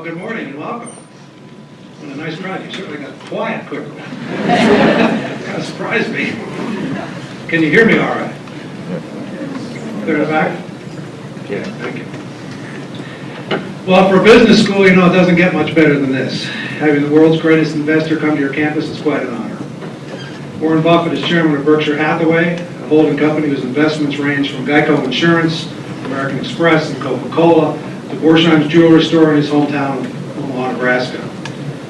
good morning and welcome. What a nice crowd. You certainly got quiet quickly. Kind of surprised me. Can you hear me all right? Clear the back? Yeah, thank you. Well, for a business school, you know, it doesn't get much better than this. Having the world's greatest investor come to your campus is quite an honor. Warren Buffett is chairman of Berkshire Hathaway, a holding company whose investments range from Geico Insurance, American Express, and Coca-Cola, to Borsheim's jewelry store in his hometown of Omaha, Nebraska.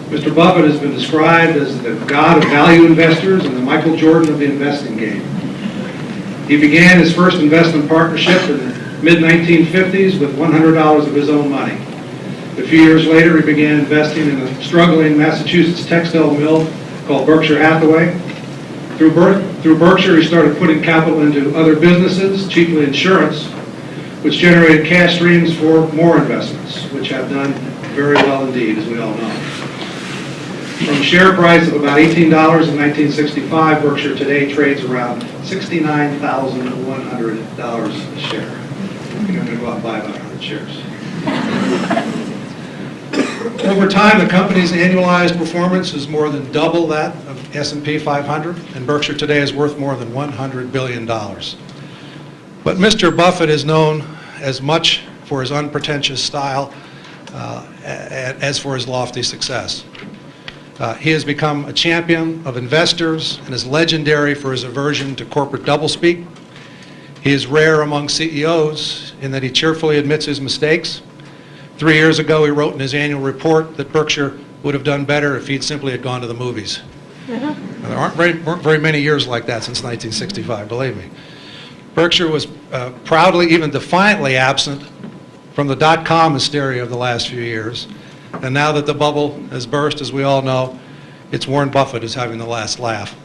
Mr. Buffett has been described as the god of value investors and the Michael Jordan of the investing game. He began his first investment partnership in the mid-1950s with $100 of his own money. A few years later, he began investing in a struggling Massachusetts textile mill called Berkshire Hathaway. Through Berkshire, he started putting capital into other businesses, chiefly insurance, which generated cash streams for more investments, which have done very well indeed, as we all know. From a share price of about $18 in 1965, Berkshire today trades around $69,100 a share. I think I'm going to go out and buy about 100 shares. Over time, the company's annualized performance is more than double that of S&P 500, and Berkshire today is worth more than $100 billion. But Mr. Buffett is known as much for his unpretentious style as for his lofty success. He has become a champion of investors and is legendary for his aversion to corporate doublespeak. He is rare among CEOs in that he cheerfully admits his mistakes. 3 years ago, he wrote in his annual report that Berkshire would have done better if he'd simply had gone to the movies. There weren't very many years like that since 1965, believe me. Berkshire was proudly, even defiantly absent from the dot-com hysteria of the last few years. And now that the bubble has burst, as we all know, it's Warren Buffett who's having the last laugh.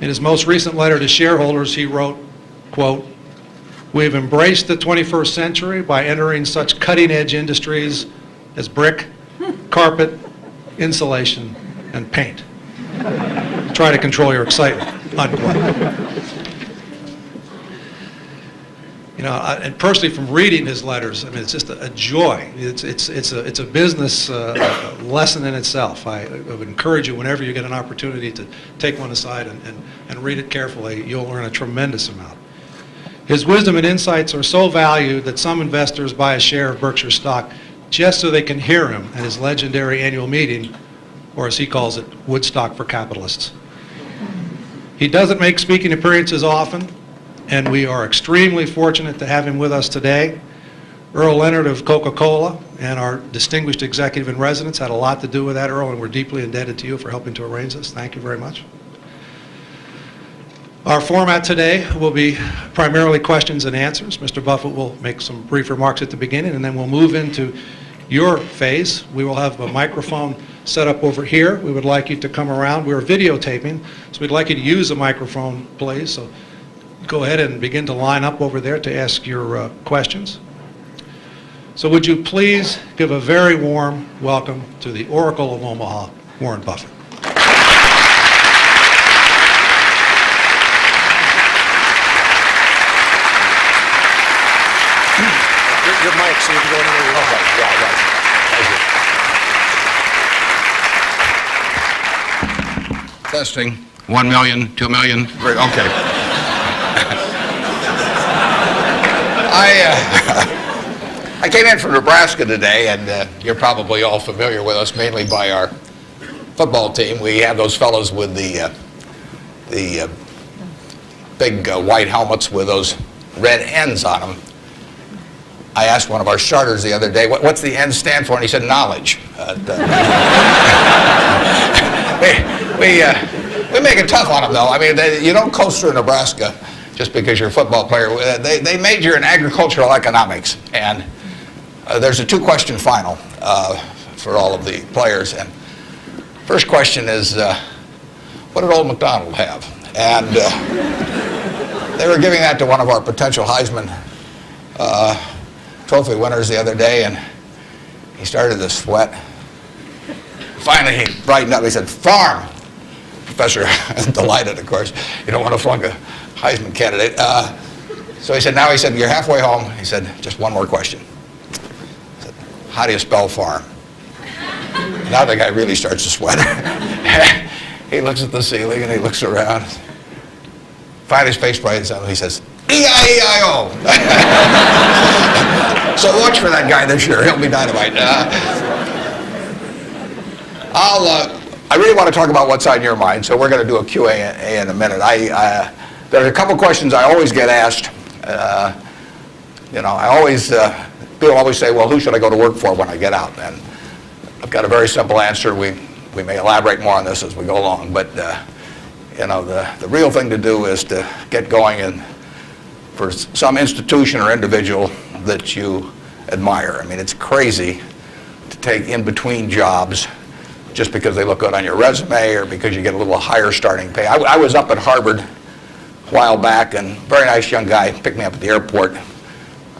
In his most recent letter to shareholders, he wrote, quote, "We have embraced the 21st century by entering such cutting-edge industries as brick, carpet, insulation, and paint. Try to control your excitement," unquote. You know, and personally, from reading his letters, I mean, it's just a joy. It's a business lesson in itself. I would encourage you, whenever you get an opportunity, to take one aside and read it carefully. You'll learn a tremendous amount. His wisdom and insights are so valued that some investors buy a share of Berkshire stock just so they can hear him at his legendary annual meeting, or as he calls it, Woodstock for capitalists. He doesn't make speaking appearances often, and we are extremely fortunate to have him with us today. Earl Leonard of Coca-Cola and our distinguished executive in residence had a lot to do with that, Earl, and we're deeply indebted to you for helping to arrange this. Thank you very much. Our format today will be primarily questions and answers. Mr. Buffett will make some brief remarks at the beginning, and then we'll move into your phase. We will have a microphone set up over here. We would like you to come around. We're videotaping, so we'd like you to use the microphone, please. So go ahead and begin to line up over there to ask your questions. So would you please give a very warm welcome to the Oracle of Omaha, Warren Buffett. Your mic, so you can go anywhere you want. Okay. Yeah, right. Thank you. Testing. 1 million, 2 million. Great. Okay. I came in from Nebraska today, and you're probably all familiar with us, mainly by our football team. We have those fellows with the big white helmets with those red ends on them. I asked one of our starters the other day, what's the N stand for? And he said, knowledge. We make it tough on them, though. I mean, you don't coast through Nebraska just because you're a football player. They major in agricultural economics. And there's a two-question final for all of the players. And first question is, what did old MacDonald have? And they were giving that to one of our potential Heisman Trophy winners the other day, and he started to sweat. Finally, he brightened up. He said, farm. Professor, delighted, of course. You don't want to flunk a Heisman candidate. So he said, you're halfway home. He said, just one more question. He said, how do you spell farm? now the guy really starts to sweat. He looks at the ceiling and he looks around. Finally his face brightens up and he says, E-I-E-I-O. So watch for that guy this year. He'll be dynamite. I really want to talk about what's on your mind, so we're going to do a Q&A in a minute. There's a couple questions I always get asked. People always say, well, who should I go to work for when I get out? And I've got a very simple answer. We may elaborate more on this as we go along, but the real thing to do is to get going and for some institution or individual that you admire. I mean, it's crazy to take in between jobs just because they look good on your resume or because you get a little higher starting pay. I was up at Harvard a while back, and a very nice young guy picked me up at the airport,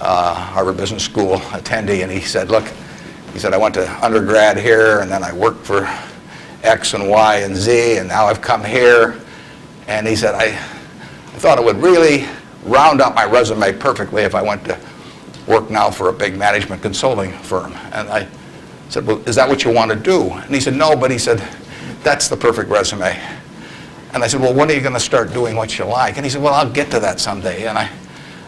Harvard Business School attendee, and he said, look, I went to undergrad here, and then I worked for X and Y and Z, and now I've come here. And he said, I thought it would really round up my resume perfectly if I went to work now for a big management consulting firm. And I said, well, is that what you want to do? And he said, no, but he said, that's the perfect resume. And I said, well, when are you going to start doing what you like? And he said, well, I'll get to that someday. And I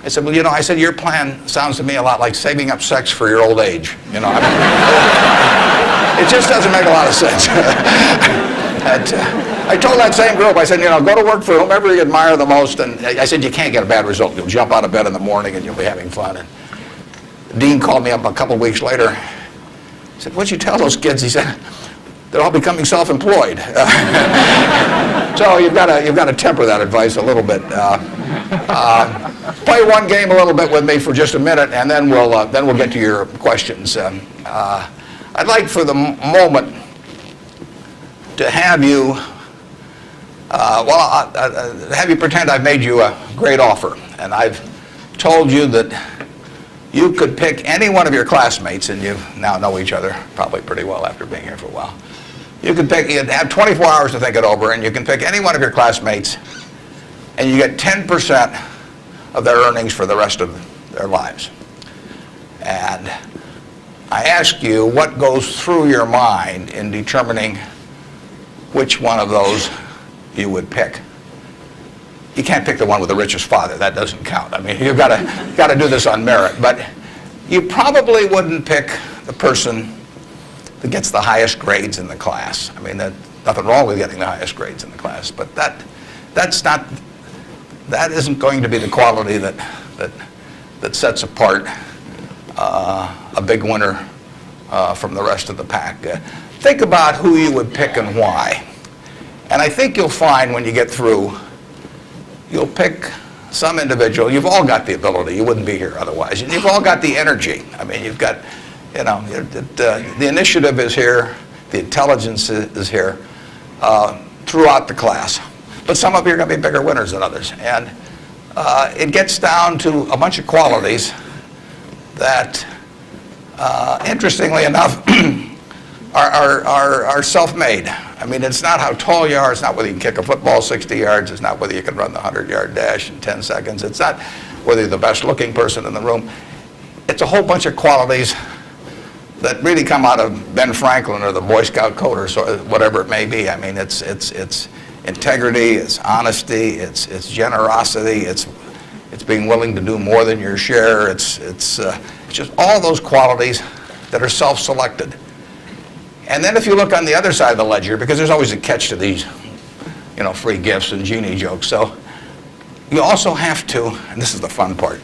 said, well, your plan sounds to me a lot like saving up sex for your old age. It just doesn't make a lot of sense. I told that same group, I said, go to work for whomever you admire the most. And I said, you can't get a bad result. You'll jump out of bed in the morning and you'll be having fun. And the dean called me up a couple of weeks later. He said, what'd you tell those kids? He said, they're all becoming self-employed. So you've got to temper that advice a little bit. Play one game a little bit with me for just a minute, and then we'll get to your questions. I'd like for the moment to have you, have you pretend I've made you a great offer, and I've told you that you could pick any one of your classmates, and you now know each other probably pretty well after being here for a while. You'd have 24 hours to think it over, and you can pick any one of your classmates, and you get 10% of their earnings for the rest of their lives. And I ask you, what goes through your mind in determining which one of those you would pick? You can't pick the one with the richest father. That doesn't count. I mean, you've got to do this on merit. But you probably wouldn't pick the person that gets the highest grades in the class. I mean, there's nothing wrong with getting the highest grades in the class, but that isn't going to be the quality that sets apart a big winner from the rest of the pack. Think about who you would pick and why. And I think you'll find when you get through, you'll pick some individual. You've all got the ability. You wouldn't be here otherwise. You've all got the energy. I mean, you've got, the initiative is here. The intelligence is here throughout the class. But some of you are going to be bigger winners than others. And it gets down to a bunch of qualities that, interestingly enough, are self-made. I mean, it's not how tall you are. It's not whether you can kick a football 60 yards. It's not whether you can run the 100-yard dash in 10 seconds. It's not whether you're the best-looking person in the room. It's a whole bunch of qualities that really come out of Ben Franklin or the Boy Scout code or whatever it may be. I mean, it's integrity, it's honesty, it's generosity, it's being willing to do more than your share. It's just all those qualities that are self-selected. And then if you look on the other side of the ledger, because there's always a catch to these, free gifts and genie jokes. So you also have to, and this is the fun part,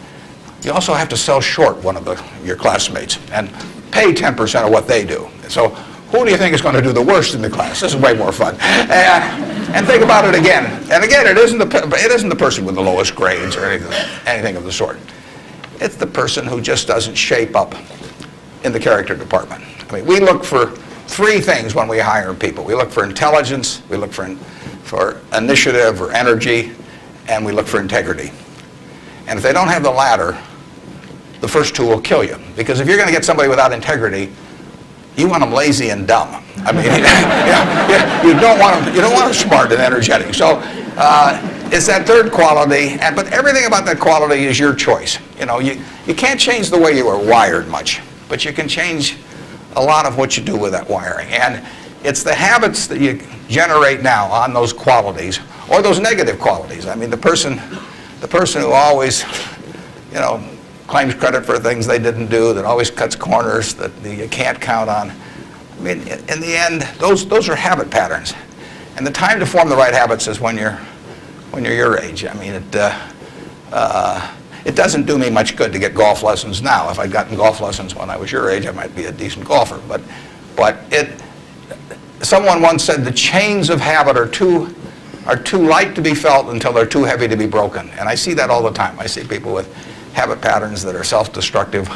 you also have to sell short one of your classmates and pay 10% of what they do. So who do you think is going to do the worst in the class? This is way more fun. And think about it again. And again, it isn't the person with the lowest grades or anything of the sort. It's the person who just doesn't shape up in the character department. I mean, we look for three things when we hire people. We look for intelligence, we look for initiative or energy, and we look for integrity. And if they don't have the latter, the first two will kill you. Because if you're going to get somebody without integrity, you want them lazy and dumb. I mean, you don't want them smart and energetic. So it's that third quality, but everything about that quality is your choice. You can't change the way you are wired much, but you can change a lot of what you do with that wiring. And it's the habits that you generate now on those qualities, or those negative qualities. I mean, the person who always, claims credit for things they didn't do, that always cuts corners, that you can't count on. I mean, in the end, those are habit patterns. And the time to form the right habits is when you're your age. I mean, it doesn't do me much good to get golf lessons now. If I'd gotten golf lessons when I was your age, I might be a decent golfer. But someone once said the chains of habit are too light to be felt until they're too heavy to be broken. And I see that all the time. I see people with habit patterns that are self-destructive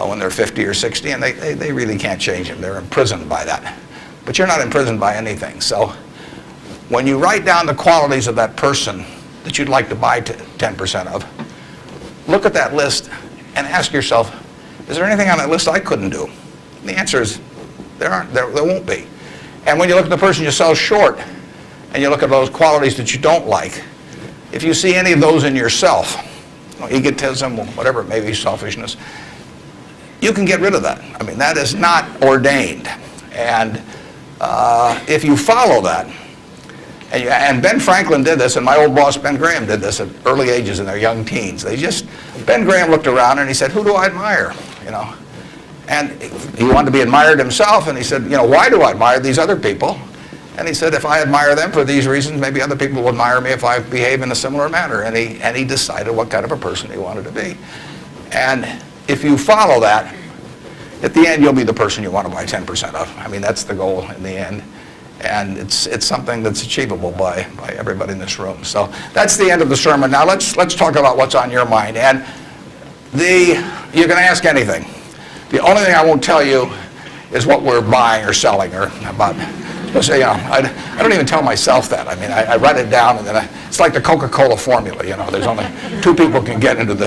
when they're 50 or 60, and they really can't change them. They're imprisoned by that. But you're not imprisoned by anything. So when you write down the qualities of that person that you'd like to buy 10% of, look at that list and ask yourself, is there anything on that list I couldn't do? And the answer is there won't be. And when you look at the person you sell short and you look at those qualities that you don't like, if you see any of those in yourself, egotism, whatever it may be, selfishness, you can get rid of that. I mean, that is not ordained. And if you follow that, and Ben Franklin did this, and my old boss Ben Graham did this at early ages in their young teens. Ben Graham looked around and he said, who do I admire? And he wanted to be admired himself, and he said, why do I admire these other people? And he said, if I admire them for these reasons, maybe other people will admire me if I behave in a similar manner. And he decided what kind of a person he wanted to be. And if you follow that, at the end, you'll be the person you want to buy 10% of. I mean, that's the goal in the end. And it's something that's achievable by everybody in this room. So that's the end of the sermon. Now let's talk about what's on your mind. And you can ask anything. The only thing I won't tell you is what we're buying or selling or about. I don't even tell myself that. I mean, I write it down, and then it's like the Coca-Cola formula. There's only 2 people can get into the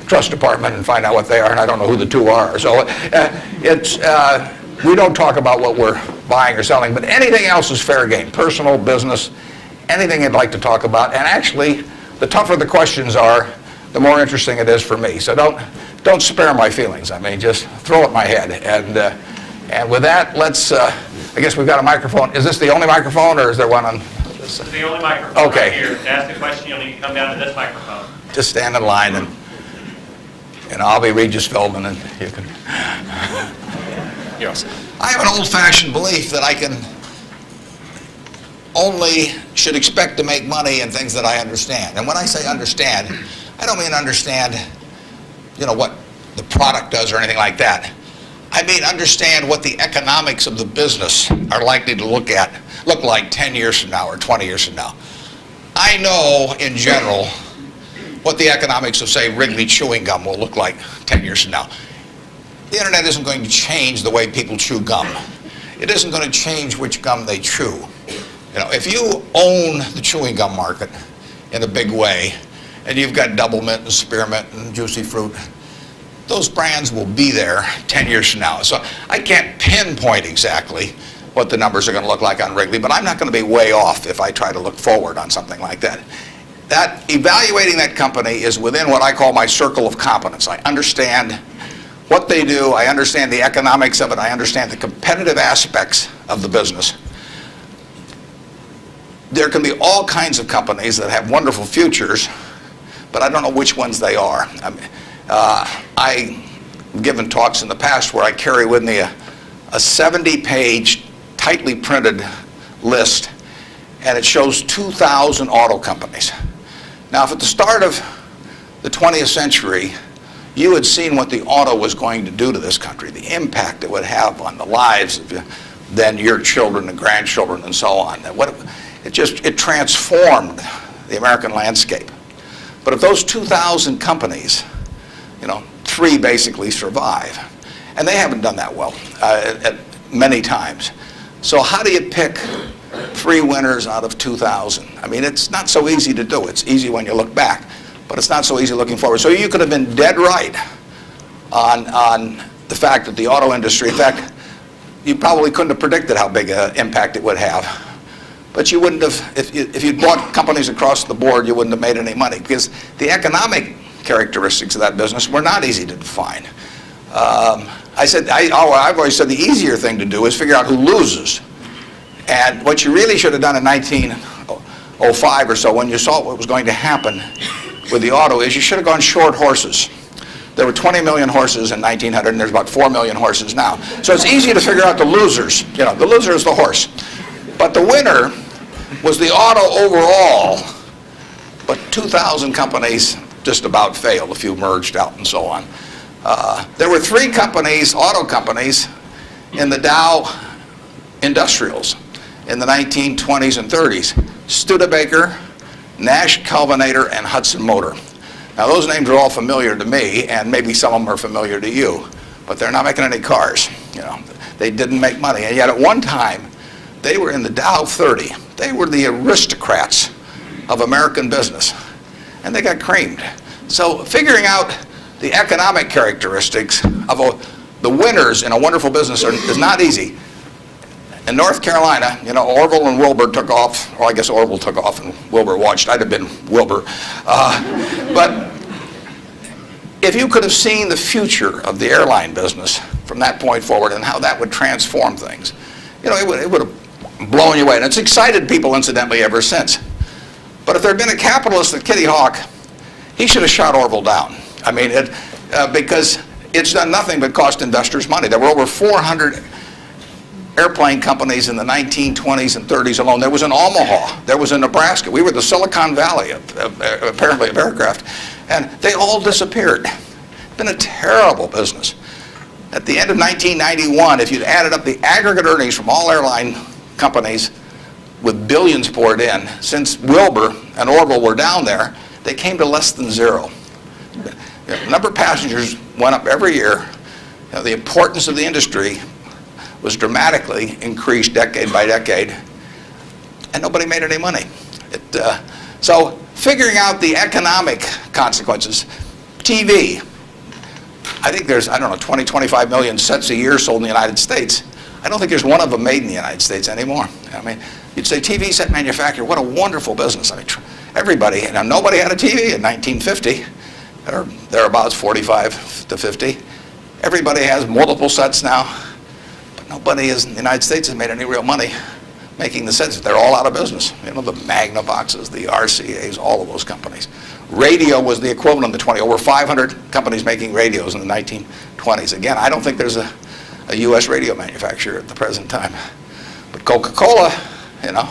trust department and find out what they are, and I don't know who the 2 are. So we don't talk about what we're buying or selling, but anything else is fair game. Personal, business, anything you'd like to talk about. And actually, the tougher the questions are, the more interesting it is for me. So don't spare my feelings. I mean, just throw at my head. And with that, let's. I guess we've got a microphone. Is this the only microphone, or is there one on this? This is the only microphone. Okay. Right here. To ask a question, you'll need to come down to this microphone. Just stand in line, and I'll be Regis Philbin, and you can. Yes. I have an old-fashioned belief that I should expect to make money in things that I understand. And when I say understand, I don't mean understand, what the product does or anything like that. I mean understand what the economics of the business are likely to look like 10 years from now or 20 years from now. I know, in general, what the economics of, say, Wrigley chewing gum will look like 10 years from now. The internet isn't going to change the way people chew gum. It isn't going to change which gum they chew. If you own the chewing gum market in a big way, and you've got Double Mint and Spearmint and Juicy Fruit, those brands will be there 10 years from now. So I can't pinpoint exactly what the numbers are going to look like on Wrigley, but I'm not going to be way off if I try to look forward on something like that. That evaluating that company is within what I call my circle of competence. I understand what they do, I understand the economics of it, I understand the competitive aspects of the business. There can be all kinds of companies that have wonderful futures, but I don't know which ones they are. I've given talks in the past where I carry with me a 70-page, tightly printed list, and it shows 2,000 auto companies. Now, if at the start of the 20th century, you had seen what the auto was going to do to this country, the impact it would have on the lives of then your children and grandchildren and so on. It transformed the American landscape. But if those 2,000 companies, 3 basically survive, and they haven't done that well many times. So how do you pick 3 winners out of 2,000? I mean, it's not so easy to do. It's easy when you look back, but it's not so easy looking forward. So you could have been dead right on the fact that the auto industry, in fact, you probably couldn't have predicted how big an impact it would have. But you wouldn't have, if you'd bought companies across the board, you wouldn't have made any money, because the economic characteristics of that business were not easy to define. I've always said the easier thing to do is figure out who loses. And what you really should have done in 1905 or so, when you saw what was going to happen with the auto, is you should have gone short horses. There were 20 million horses in 1900, and there's about 4 million horses now. So it's easy to figure out the losers. You know, the loser is the horse. But the winner was the auto overall. But 2,000 companies just about failed. A few merged out and so on. There were 3 companies, auto companies, in the Dow Industrials in the 1920s and 30s. Studebaker, Nash Kelvinator, and Hudson Motor. Now those names are all familiar to me, and maybe some of them are familiar to you, but they're not making any cars. You know, they didn't make money, and yet at one time they were in the Dow 30. They were the aristocrats of American business, and they got creamed. So figuring out the economic characteristics of the winners in a wonderful business is not easy. In North Carolina, you know, Orville and Wilbur took off, or I guess Orville took off and Wilbur watched. I'd have been Wilbur. But if you could have seen the future of the airline business from that point forward and how that would transform things, you know, it would have blown you away. And it's excited people, incidentally, ever since. But if there had been a capitalist at Kitty Hawk, he should have shot Orville down. I mean, because it's done nothing but cost investors money. There were over 400 airplane companies in the 1920s and 30s alone. There was in Omaha. There was in Nebraska. We were the Silicon Valley, apparently, of aircraft. And they all disappeared. It's been a terrible business. At the end of 1991, if you'd added up the aggregate earnings from all airline companies with billions poured in, since Wilbur and Orville were down there, they came to less than zero. The number of passengers went up every year. You know, the importance of the industry was dramatically increased decade by decade, and nobody made any money. So figuring out the economic consequences, TV, I think there's, 20, 25 million sets a year sold in the United States. I don't think there's one of them made in the United States anymore. I mean, you'd say TV set manufacturer, what a wonderful business. I mean, everybody, you know, nobody had a TV in 1950, or thereabouts, 45 to 50. Everybody has multiple sets now. Nobody in the United States has made any real money making the sets. They're all out of business. You know, the Magnavoxes, the RCAs, all of those companies. Radio was the equivalent in the 20s. Over 500 companies making radios in the 1920s. Again, I don't think there's a U.S. radio manufacturer at the present time. But Coca-Cola, you know,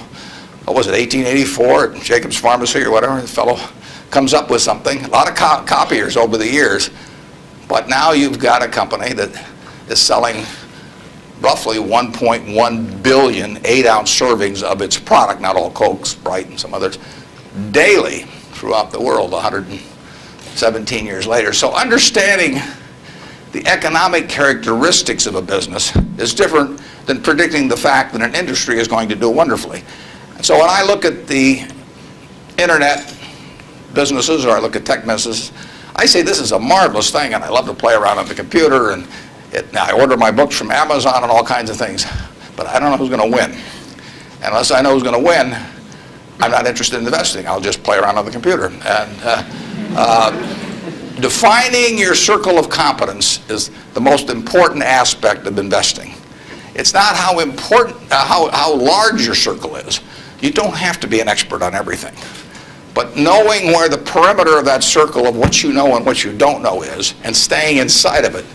what was it, 1884 at Jacobs Pharmacy or whatever, the fellow comes up with something. A lot of copiers over the years. But now you've got a company that is selling roughly 1.1 billion 8-ounce servings of its product, not all Coke, Sprite, and some others, daily throughout the world 117 years later. So understanding the economic characteristics of a business is different than predicting the fact that an industry is going to do wonderfully. And so when I look at the internet businesses, or I look at tech businesses, I say this is a marvelous thing, and I love to play around on the computer, and now I order my books from Amazon and all kinds of things, but I don't know who's going to win. And unless I know who's going to win, I'm not interested in investing. I'll just play around on the computer. And defining your circle of competence is the most important aspect of investing. It's not how important, how large your circle is. You don't have to be an expert on everything. But knowing where the perimeter of that circle of what you know and what you don't know is, and staying inside of it,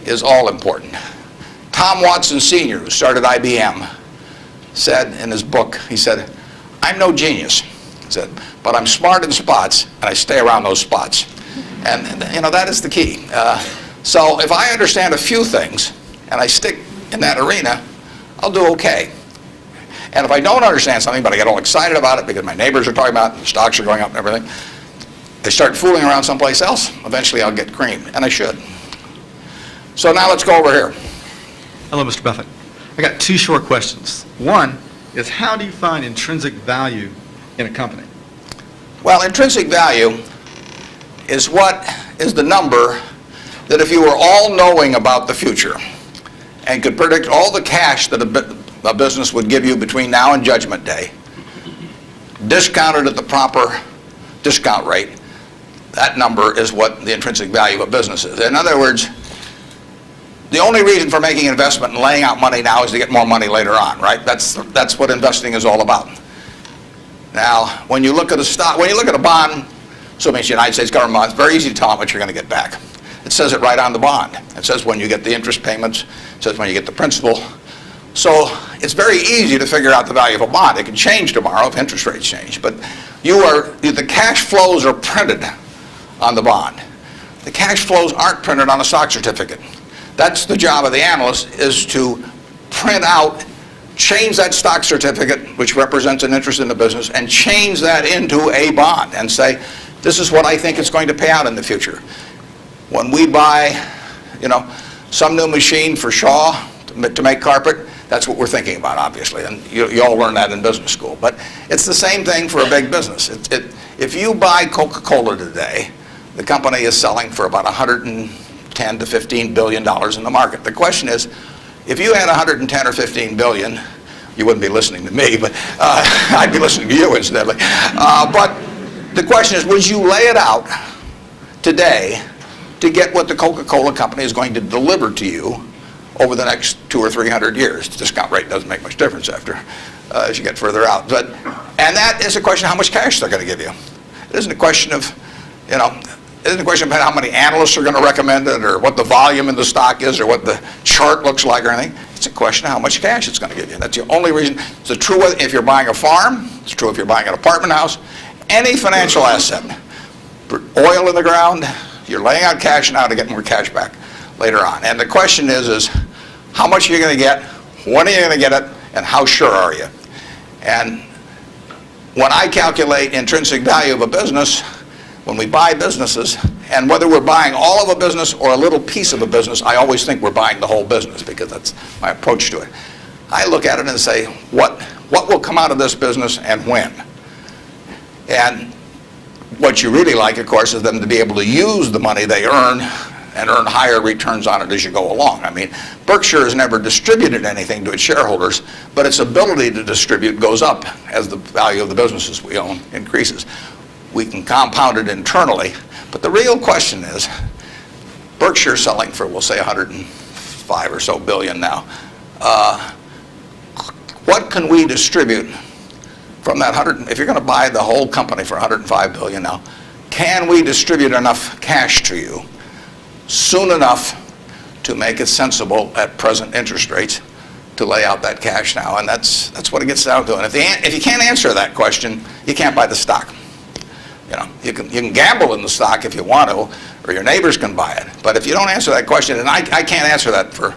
is all important. Tom Watson Sr., who started IBM, said in his book, he said, I'm no genius, he said, but I'm smart in spots, and I stay around those spots. And you know, that is the key. So if I understand a few things, and I stick in that arena, I'll do okay. And if I don't understand something, but I get all excited about it because my neighbors are talking about it, the stocks are going up and everything, I start fooling around someplace else, eventually I'll get creamed, and I should. So now let's go over here. Hello, Mr. Buffett. I got 2 short questions. One is, how do you find intrinsic value in a company? Well, intrinsic value is what is the number that if you were all-knowing about the future and could predict all the cash that a business would give you between now and Judgment Day, discounted at the proper discount rate, that number is what the intrinsic value of a business is. In other words, the only reason for making an investment and laying out money now is to get more money later on, right? That's what investing is all about. Now, when you look at a stock, when you look at a bond, assuming it's the United States government bond, it's very easy to tell how much you're going to get back. It says it right on the bond. It says when you get the interest payments, it says when you get the principal. So it's very easy to figure out the value of a bond. It can change tomorrow if interest rates change, but the cash flows are printed on the bond. The cash flows aren't printed on a stock certificate. That's the job of the analyst, is to print out, change that stock certificate, which represents an interest in the business, and change that into a bond and say, this is what I think it's going to pay out in the future. When we buy, some new machine for Shaw to make carpet, that's what we're thinking about, obviously, and you all learn that in business school. But it's the same thing for a big business. If you buy Coca-Cola today, the company is selling for about $110 to $15 billion in the market. The question is, if you had 110 or 15 billion, you wouldn't be listening to me, but I'd be listening to you incidentally. But the question is, would you lay it out today to get what the Coca-Cola company is going to deliver to you over the next 200 or 300 years? The discount rate doesn't make much difference as you get further out. And that is a question of how much cash they're going to give you. It isn't a question of, it isn't a question of how many analysts are going to recommend it, or what the volume in the stock is, or what the chart looks like, or anything. It's a question of how much cash it's going to give you. That's the only reason. It's true if you're buying a farm. It's true if you're buying an apartment house. Any financial asset, oil in the ground, you're laying out cash now to get more cash back later on. And the question is how much are you going to get, when are you going to get it, and how sure are you? And when I calculate intrinsic value of a business, when we buy businesses, and whether we're buying all of a business or a little piece of a business, I always think we're buying the whole business, because that's my approach to it. I look at it and say, what will come out of this business and when? And what you really like, of course, is them to be able to use the money they earn and earn higher returns on it as you go along. I mean, Berkshire has never distributed anything to its shareholders, but its ability to distribute goes up as the value of the businesses we own increases. We can compound it internally, but the real question is, Berkshire selling for, we'll say, 105 or so billion now. What can we distribute from that 100? If you're going to buy the whole company for 105 billion now, can we distribute enough cash to you soon enough to make it sensible at present interest rates to lay out that cash now? And that's what it gets down to. And if you can't answer that question, you can't buy the stock. You can gamble in the stock if you want to, or your neighbors can buy it. But if you don't answer that question, and I can't answer that for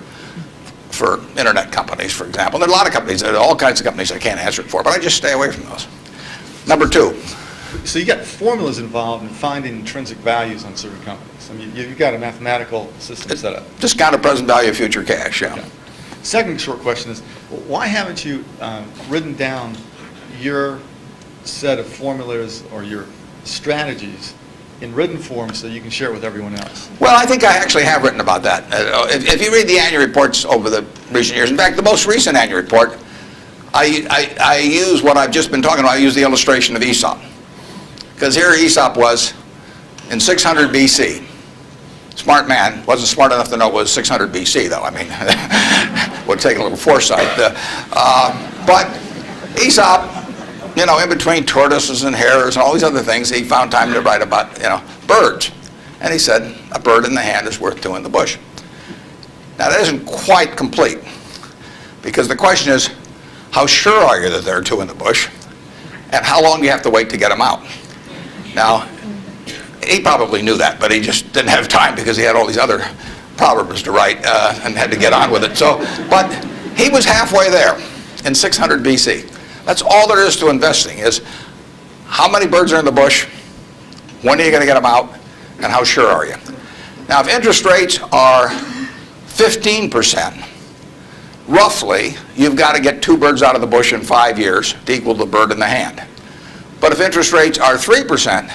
internet companies, for example. There are a lot of companies, there are all kinds of companies I can't answer it for, but I just stay away from those. Number two. So you got formulas involved in finding intrinsic values on certain companies. I mean, you've got a mathematical system set up. Discounted present value of future cash, yeah. Okay. Second short question is, why haven't you written down your set of formulas or your strategies in written form so you can share it with everyone else? Well, I think I actually have written about that. If you read the annual reports over the recent years, in fact, the most recent annual report, I use what I've just been talking about. I use the illustration of Aesop. Because here Aesop was in 600 BC. Smart man, wasn't smart enough to know it was 600 BC, though. I mean, would take a little foresight. But Aesop, in between tortoises and hares and all these other things, he found time to write about, birds. And he said, a bird in the hand is worth two in the bush. Now, that isn't quite complete, because the question is, how sure are you that there are two in the bush? And how long do you have to wait to get them out? Now, he probably knew that, but he just didn't have time because he had all these other proverbs to write and had to get on with it. But he was halfway there in 600 BC. That's all there is to investing, is how many birds are in the bush, when are you going to get them out, and how sure are you? Now, if interest rates are 15%, roughly, you've got to get two birds out of the bush in 5 years to equal the bird in the hand. But if interest rates are 3%,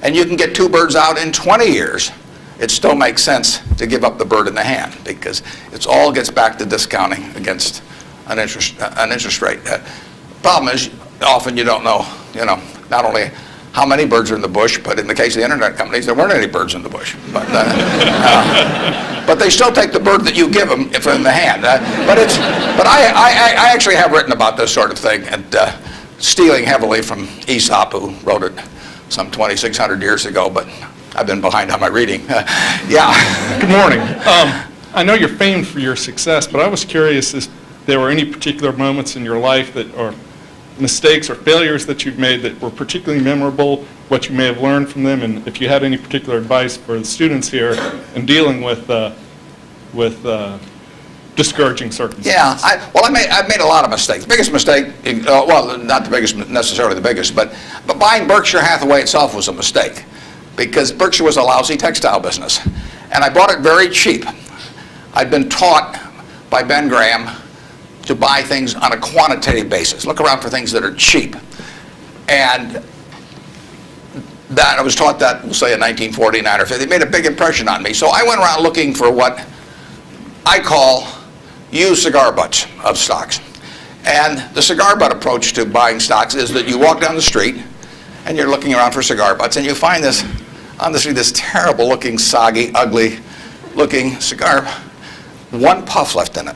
and you can get two birds out in 20 years, it still makes sense to give up the bird in the hand, because it all gets back to discounting against an interest rate. Problem is, often you don't know, not only how many birds are in the bush, but in the case of the internet companies, there weren't any birds in the bush. But but they still take the bird that you give them from the hand. But I actually have written about this sort of thing, and stealing heavily from Aesop, who wrote it some 2,600 years ago, but I've been behind on my reading. Yeah. Good morning. I know you're famed for your success, but I was curious if there were any particular moments in your life that, or mistakes or failures that you've made that were particularly memorable, what you may have learned from them, and if you had any particular advice for the students here in dealing with discouraging circumstances. Yeah, I've made a lot of mistakes. Biggest mistake, well, not the biggest, necessarily the biggest, but buying Berkshire Hathaway itself was a mistake, because Berkshire was a lousy textile business, and I bought it very cheap. I'd been taught by Ben Graham to buy things on a quantitative basis. Look around for things that are cheap. And that I was taught that, we'll say in 1949 or 50. It made a big impression on me. So I went around looking for what I call used cigar butts of stocks. And the cigar butt approach to buying stocks is that you walk down the street and you're looking around for cigar butts, and you find this on the street, this terrible looking, soggy, ugly looking cigar, one puff left in it.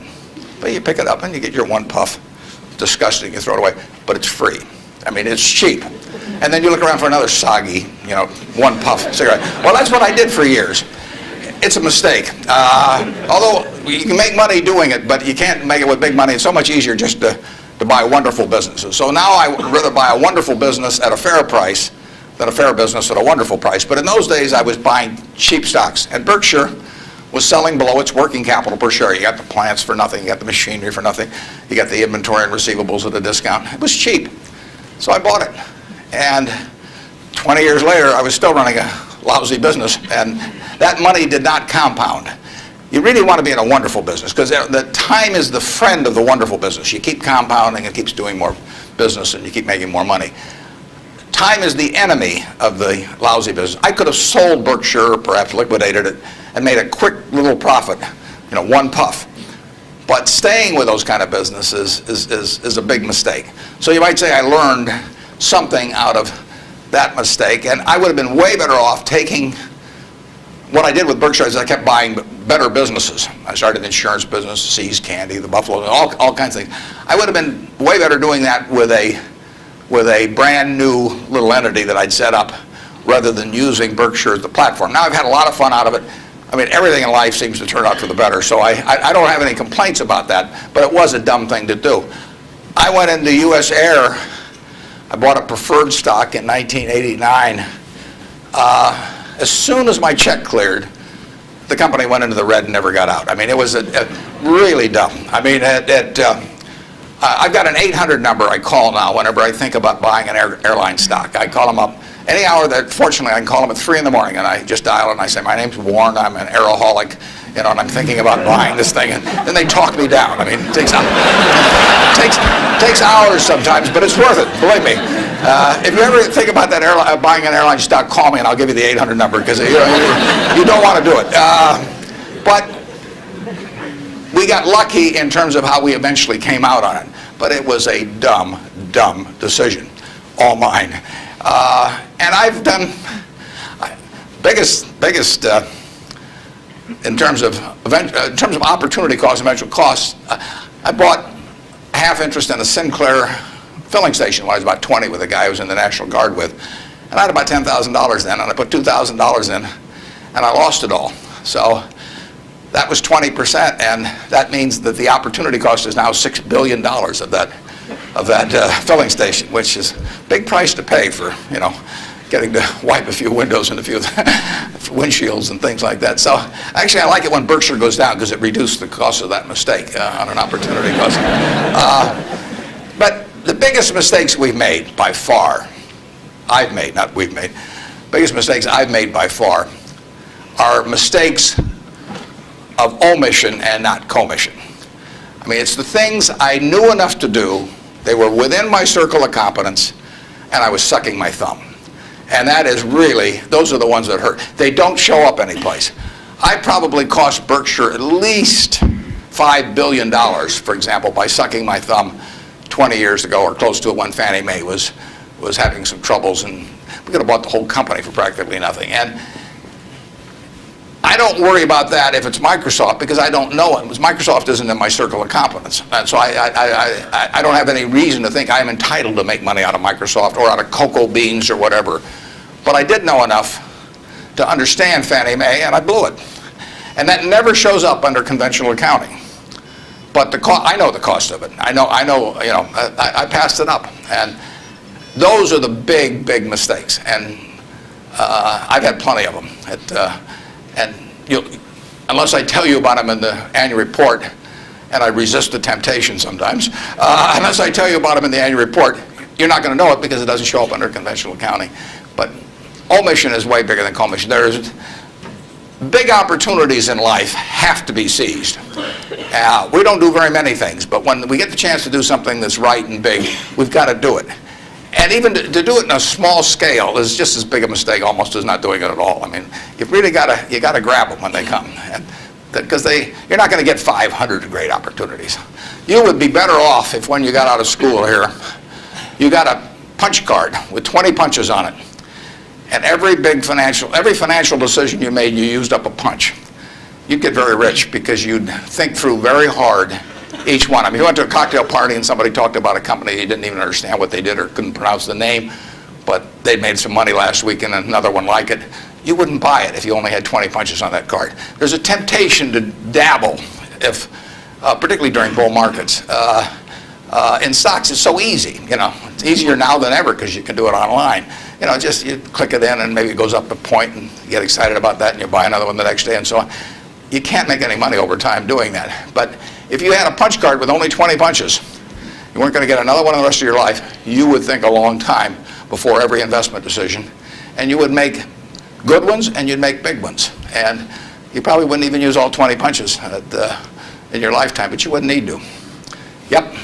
But you pick it up and you get your one puff. Disgusting, you throw it away, but it's free. I mean, it's cheap. And then you look around for another soggy, one puff cigarette. Well, that's what I did for years. It's a mistake. Although you can make money doing it, but you can't make it with big money. It's so much easier just to buy wonderful businesses. So now I would rather buy a wonderful business at a fair price than a fair business at a wonderful price. But in those days, I was buying cheap stocks. And Berkshire was selling below its working capital per share. You got the plants for nothing, you got the machinery for nothing, you got the inventory and receivables at a discount. It was cheap. So I bought it. And 20 years later, I was still running a lousy business, and that money did not compound. You really want to be in a wonderful business, because the time is the friend of the wonderful business. You keep compounding, it keeps doing more business, and you keep making more money. Time is the enemy of the lousy business. I could have sold Berkshire, perhaps liquidated it, and made a quick little profit, one puff. But staying with those kind of businesses is a big mistake. So you might say I learned something out of that mistake, and I would have been way better off taking what I did with Berkshire is I kept buying better businesses. I started an insurance business, See's Candy, the Buffalo, all kinds of things. I would have been way better doing that with a brand new little entity that I'd set up rather than using Berkshire as the platform. Now I've had a lot of fun out of it. I mean, everything in life seems to turn out for the better, so I don't have any complaints about that, but it was a dumb thing to do. I went into U.S. Air. I bought a preferred stock in 1989. As soon as my check cleared, the company went into the red and never got out. I mean, it was really dumb. I mean, I've got an 800 number I call now whenever I think about buying an airline stock. I call them up any hour that, fortunately, I can call them at 3 in the morning, and I just dial it and I say, my name's Warren, I'm an aeroholic, and I'm thinking about buying this thing, and then they talk me down. I mean, it takes hours sometimes, but it's worth it, believe me. If you ever think about that buying an airline stock, call me and I'll give you the 800 number, because you don't want to do it. But we got lucky in terms of how we eventually came out on it. But it was a dumb decision, all mine. And I've done biggest in terms of opportunity cost, eventual costs. I bought half interest in a Sinclair filling station when I was about 20 with a guy I was in the National Guard with, and I had about $10,000 then, and I put $2,000 in, and I lost it all. So that was 20%, and that means that the opportunity cost is now $6 billion of that filling station, which is a big price to pay for, getting to wipe a few windows and a few windshields and things like that. So actually, I like it when Berkshire goes down, because it reduced the cost of that mistake on an opportunity cost. But the biggest mistakes we've made by far, biggest mistakes I've made by far are mistakes of omission and not commission. I mean, it's the things I knew enough to do, they were within my circle of competence, and I was sucking my thumb. And that is really, those are the ones that hurt. They don't show up anyplace. I probably cost Berkshire at least $5 billion, for example, by sucking my thumb 20 years ago, or close to it, when Fannie Mae was having some troubles, and we could have bought the whole company for practically nothing. And I don't worry about that if it's Microsoft because I don't know it. Because Microsoft isn't in my circle of competence. And so I don't have any reason to think I'm entitled to make money out of Microsoft or out of cocoa beans or whatever. But I did know enough to understand Fannie Mae, and I blew it. And that never shows up under conventional accounting. But I know the cost of it. I know. You know, I passed it up. And those are the big, big mistakes. And I've had plenty of them. And unless I tell you about them in the annual report, and I resist the temptation sometimes, unless I tell you about them in the annual report, you're not going to know it because it doesn't show up under conventional accounting. But omission is way bigger than commission. There's big opportunities in life have to be seized. We don't do very many things, but when we get the chance to do something that's right and big, we've got to do it. And even to do it in a small scale is just as big a mistake almost as not doing it at all. I mean, you've really got to grab them when they come, because you're not going to get 500 great opportunities. You would be better off if when you got out of school here, you got a punch card with 20 punches on it, and every financial decision you made, you used up a punch. You'd get very rich because you'd think through very hard each one. I mean, you went to a cocktail party and somebody talked about a company, you didn't even understand what they did or couldn't pronounce the name, but they'd made some money last week and another one like it. You wouldn't buy it if you only had 20 punches on that card. There's a temptation to dabble, particularly during bull markets. In stocks, it's so easy. You know, it's easier now than ever because you can do it online. You know, just you click it in and maybe it goes up a point and you get excited about that and you buy another one the next day and so on. You can't make any money over time doing that. But if you had a punch card with only 20 punches, you weren't going to get another one in the rest of your life, you would think a long time before every investment decision. And you would make good ones and you'd make big ones. And you probably wouldn't even use all 20 punches in your lifetime, but you wouldn't need to. Yep.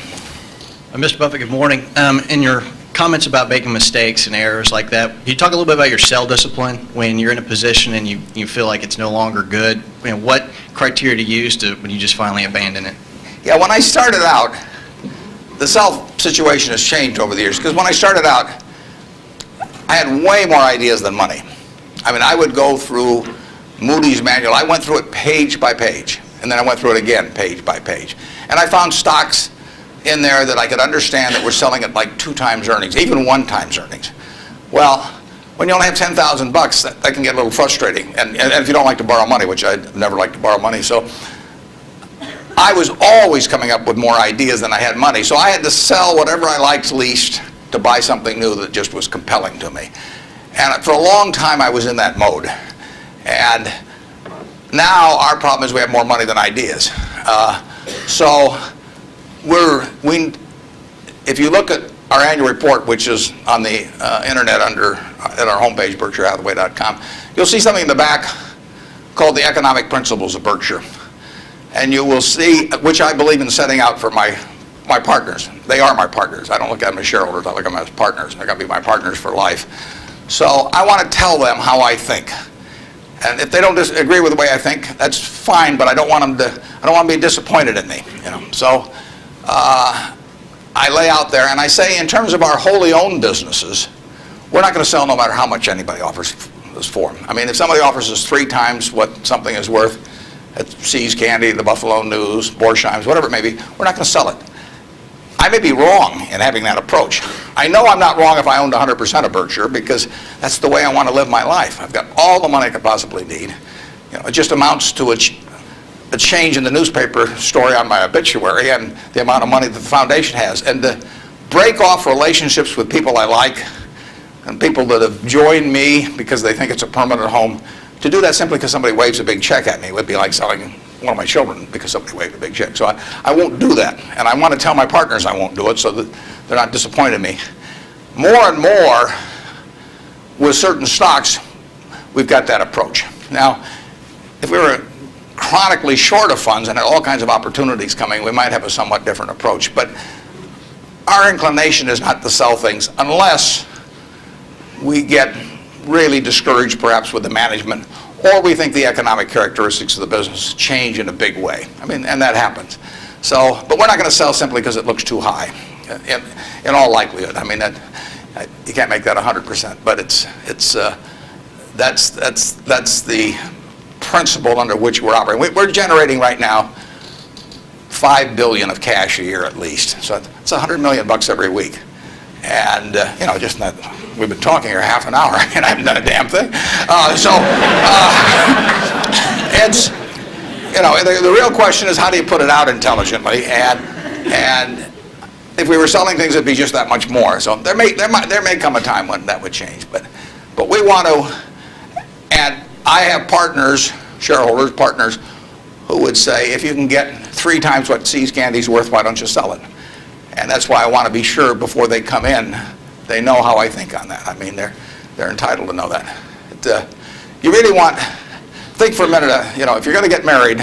Mr. Buffett, good morning. In your comments about making mistakes and errors like that, can you talk a little bit about your sell discipline when you're in a position and you feel like it's no longer good? You know, what criteria to use when you just finally abandon it? Yeah, when I started out, the sell situation has changed over the years, because when I started out, I had way more ideas than money. I mean, I would go through Moody's manual. I went through it page by page, and then I went through it again page by page. And I found stocks in there that I could understand that were selling at like 2 times earnings, even 1 times earnings. Well, when you only have $10,000, that can get a little frustrating. And if you don't like to borrow money, which I never like to borrow money, so I was always coming up with more ideas than I had money. So I had to sell whatever I liked least to buy something new that just was compelling to me. And for a long time, I was in that mode. And now our problem is we have more money than ideas. If you look at our annual report, which is on the internet at our homepage, BerkshireHathaway.com, you'll see something in the back called the Economic Principles of Berkshire. And you will see, which I believe in setting out for my partners. They are my partners. I don't look at them as shareholders. I look at them as partners. They're going to be my partners for life. So I want to tell them how I think. And if they don't agree with the way I think, that's fine. But I don't want them to be disappointed in me. You know. So I lay out there and I say, in terms of our wholly owned businesses, we're not going to sell no matter how much anybody offers us for them. I mean, if somebody offers us 3 times what something is worth at See's Candy, the Buffalo News, Borsheim's, whatever it may be, we're not going to sell it. I may be wrong in having that approach. I know I'm not wrong if I owned 100% of Berkshire, because that's the way I want to live my life. I've got all the money I could possibly need. You know, it just amounts to a change in the newspaper story on my obituary and the amount of money that the foundation has. And to break off relationships with people I like and people that have joined me because they think it's a permanent home, to do that simply because somebody waves a big check at me would be like selling one of my children because somebody waved a big check. So I won't do that. And I want to tell my partners I won't do it so that they're not disappointed in me. More and more with certain stocks, we've got that approach. Now, if we were chronically short of funds and had all kinds of opportunities coming, we might have a somewhat different approach. But our inclination is not to sell things unless we get really discouraged perhaps with the management, or we think the economic characteristics of the business change in a big way. I mean, and that happens. So, but we're not going to sell simply because it looks too high, in all likelihood. I mean, you can't make that 100%, but that's the principle under which we're operating. We're generating right now $5 billion of cash a year at least. So it's $100 million every week. And, just not, we've been talking here half an hour and I haven't done a damn thing. It's, the real question is how do you put it out intelligently? And if we were selling things, it'd be just that much more. So there may come a time when that would change. But we want to, and I have partners, shareholders, partners, who would say, if you can get 3 times what See's Candy's worth, why don't you sell it? And that's why I want to be sure before they come in, they know how I think on that. I mean, they're entitled to know that. You really want, think for a minute, if you're going to get married,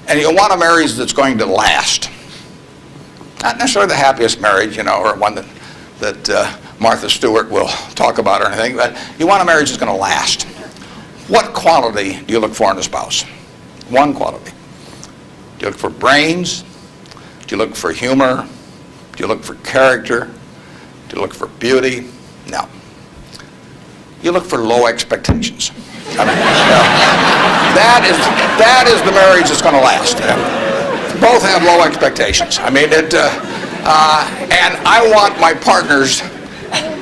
and you want a marriage that's going to last. Not necessarily the happiest marriage, or one that Martha Stewart will talk about or anything, but you want a marriage that's going to last. What quality do you look for in a spouse? One quality. Do you look for brains? Do you look for humor? Do you look for character? Do you look for beauty? No. You look for low expectations. I mean, that is the marriage that's going to last. Both have low expectations. I mean, and I want my partners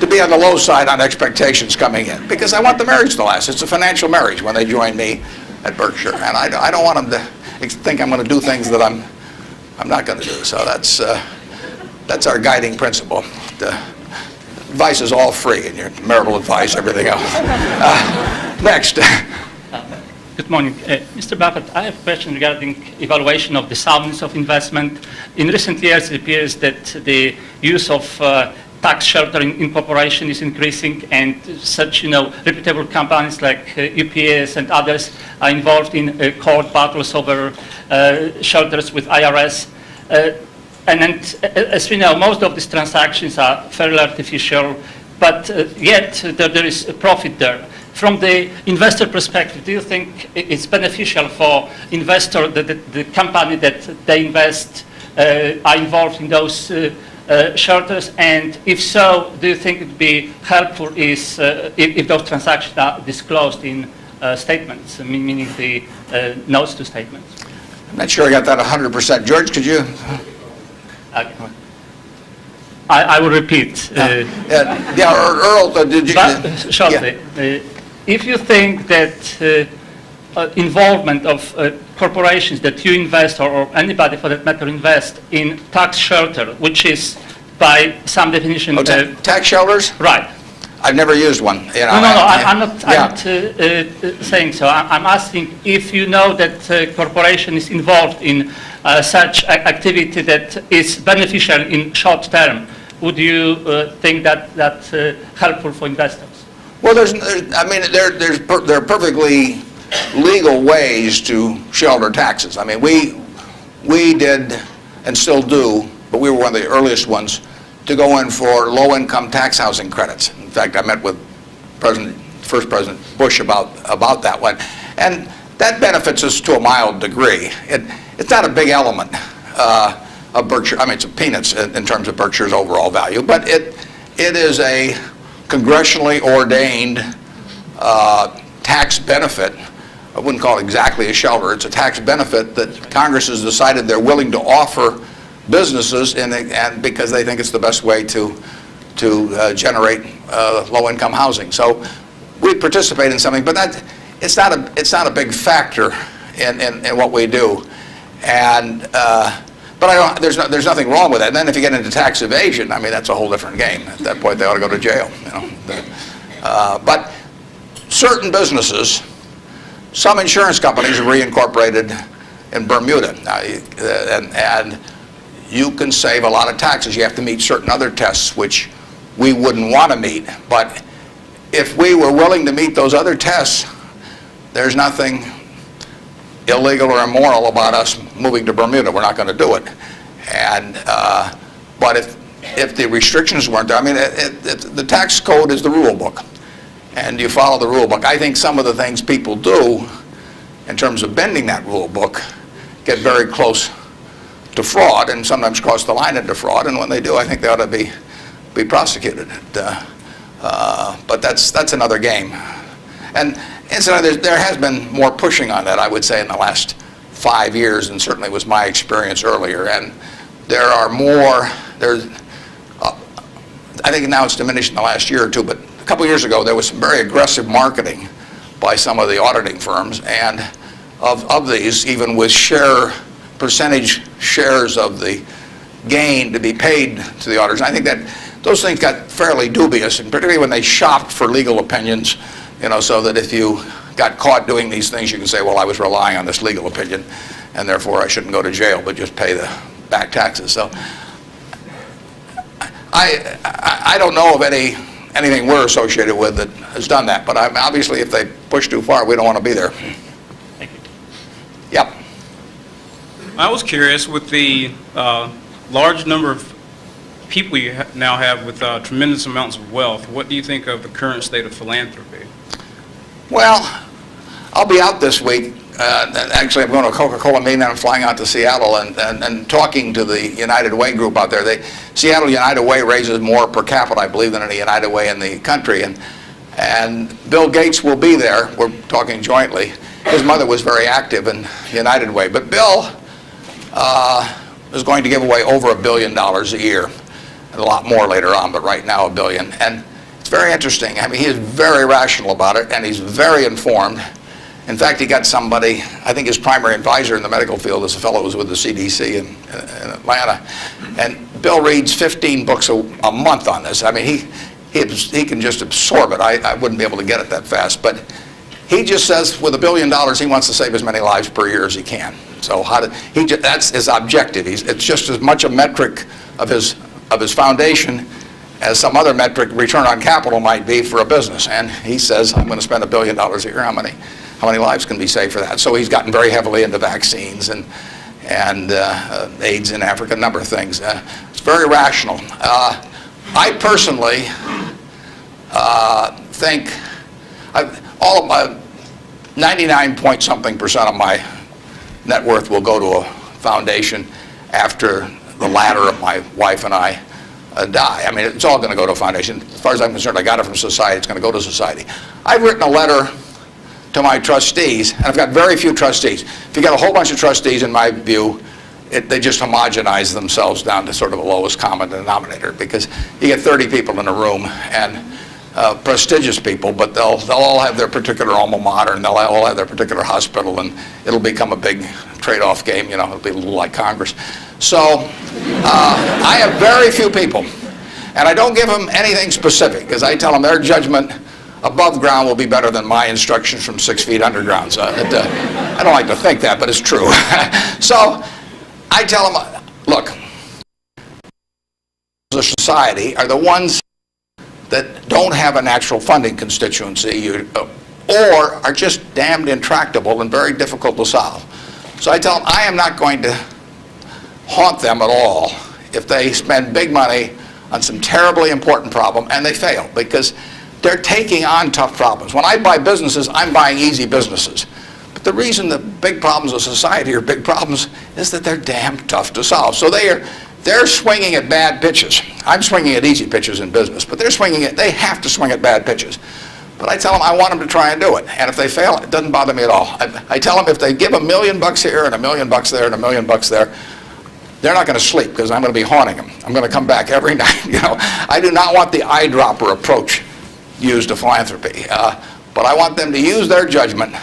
to be on the low side on expectations coming in because I want the marriage to last. It's a financial marriage when they join me at Berkshire, and I don't want them to think I'm going to do things that I'm not going to do. So that's our guiding principle. The advice is all free, and your marital advice, everything else. Next. Good morning. Mr. Buffett, I have a question regarding evaluation of the soundness of investment. In recent years, it appears that the use of tax sheltering in corporation is increasing, and such, reputable companies like UPS and others are involved in court battles over shelters with IRS. And as we know, most of these transactions are fairly artificial, but yet there is a profit there. From the investor perspective, do you think it's beneficial for investor that the company that they invest are involved in those shelters? And if so, do you think it would be helpful if those transactions are disclosed in statements, meaning the notes to statements? I'm not sure I got that 100%. George, could you? I will repeat. Earl, did you? Shortly. Yeah. If you think that involvement of corporations that you invest or anybody for that matter invest in tax shelter, which is by some definition... tax shelters? Right. I've never used one. I'm not saying so. I'm asking if you know that corporation is involved in such activity that is beneficial in short term, would you think that that's helpful for investors? Well, there are perfectly legal ways to shelter taxes. I mean, we did and still do, but we were one of the earliest ones to go in for low-income tax housing credits. In fact, I met with first President Bush about that one, and that benefits us to a mild degree. It's not a big element of Berkshire. I mean, it's peanuts in terms of Berkshire's overall value, but it is a congressionally ordained tax benefit. I wouldn't call it exactly a shelter. It's a tax benefit that Congress has decided they're willing to offer businesses, and because they think it's the best way to generate low-income housing. So we participate in something, but it's not a big factor in what we do. And but there's nothing wrong with that. And then if you get into tax evasion, I mean, that's a whole different game. At that point, they ought to go to jail. But certain businesses, some insurance companies are reincorporated in Bermuda, and you can save a lot of taxes. You have to meet certain other tests which we wouldn't want to meet. But if we were willing to meet those other tests, there's nothing illegal or immoral about us moving to Bermuda. We're not going to do it. And but if the restrictions weren't there, I mean, the tax code is the rule book, and you follow the rule book. I think some of the things people do in terms of bending that rule book get very close to fraud, and sometimes cross the line into fraud. And when they do, I think they ought to be prosecuted. But that's another game. And Incidentally, there has been more pushing on that, I would say, in the last 5 years, and certainly was my experience earlier. And there are more, I think now it's diminished in the last year or two, but a couple years ago there was some very aggressive marketing by some of the auditing firms, and of these, even with percentage shares of the gain to be paid to the auditors. And I think that those things got fairly dubious, and particularly when they shopped for legal opinions, so that if you got caught doing these things, you can say, well, I was relying on this legal opinion, and therefore I shouldn't go to jail, but just pay the back taxes. So I don't know of anything we're associated with that has done that, but obviously if they push too far, we don't want to be there. Thank you. Yep. I was curious, with the large number of people you now have with tremendous amounts of wealth, what do you think of the current state of philanthropy? Well, I'll be out this week. Actually, I'm going to a Coca-Cola meeting, and I'm flying out to Seattle and talking to the United Way group out there. Seattle United Way raises more per capita, I believe, than any United Way in the country. And Bill Gates will be there. We're talking jointly. His mother was very active in United Way. But Bill is going to give away over $1 billion a year. And a lot more later on, but right now $1 billion. And it's very interesting. I mean, he is very rational about it, and he's very informed. In fact, he got somebody, I think his primary advisor in the medical field is a fellow who was with the CDC in Atlanta. And Bill reads 15 books a month on this. I mean, he can just absorb it. I wouldn't be able to get it that fast. But he just says with $1 billion, he wants to save as many lives per year as he can. So that's his objective. It's just as much a metric of his foundation as some other metric, return on capital, might be for a business. And he says, I'm going to spend $1 billion a year. How many lives can be saved for that? So he's gotten very heavily into vaccines and AIDS in Africa, a number of things. It's very rational. I personally think all of my 99-point-something% of my net worth will go to a foundation after the latter of my wife and I die. I mean, it's all going to go to a foundation. As far as I'm concerned, I got it from society. It's going to go to society. I've written a letter to my trustees, and I've got very few trustees. If you got a whole bunch of trustees, in my view, they just homogenize themselves down to sort of a lowest common denominator, because you get 30 people in a room, and prestigious people, but they'll all have their particular alma mater, and they'll all have their particular hospital, and it'll become a big trade-off game. It'll be a little like Congress. So I have very few people, and I don't give them anything specific, because I tell them their judgment above ground will be better than my instructions from 6 feet underground. So I don't like to think that, but it's true. So I tell them, look, the society are the ones that don't have a natural funding constituency or are just damned intractable and very difficult to solve. So I tell them I am not going to haunt them at all if they spend big money on some terribly important problem and they fail, because they're taking on tough problems. When I buy businesses, I'm buying easy businesses. But the reason the big problems of society are big problems is that they're damn tough to solve. So they're swinging at bad pitches. I'm swinging at easy pitches in business, but they have to swing at bad pitches. But I tell them I want them to try and do it. And if they fail, it doesn't bother me at all. I tell them if they give $1 million here and $1 million there and $1 million there, they're not going to sleep, because I'm going to be haunting them. I'm going to come back every night. I do not want the eyedropper approach used to philanthropy. But I want them to use their judgment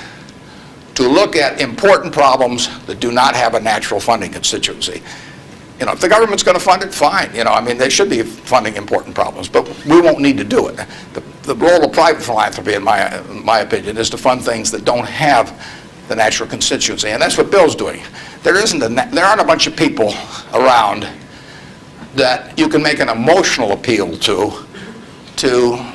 to look at important problems that do not have a natural funding constituency. If the government's going to fund it, fine. I mean, they should be funding important problems, but we won't need to do it. The role of private philanthropy, in my opinion, is to fund things that don't have the natural constituency, and that's what Bill's doing. There aren't a bunch of people around that you can make an emotional appeal to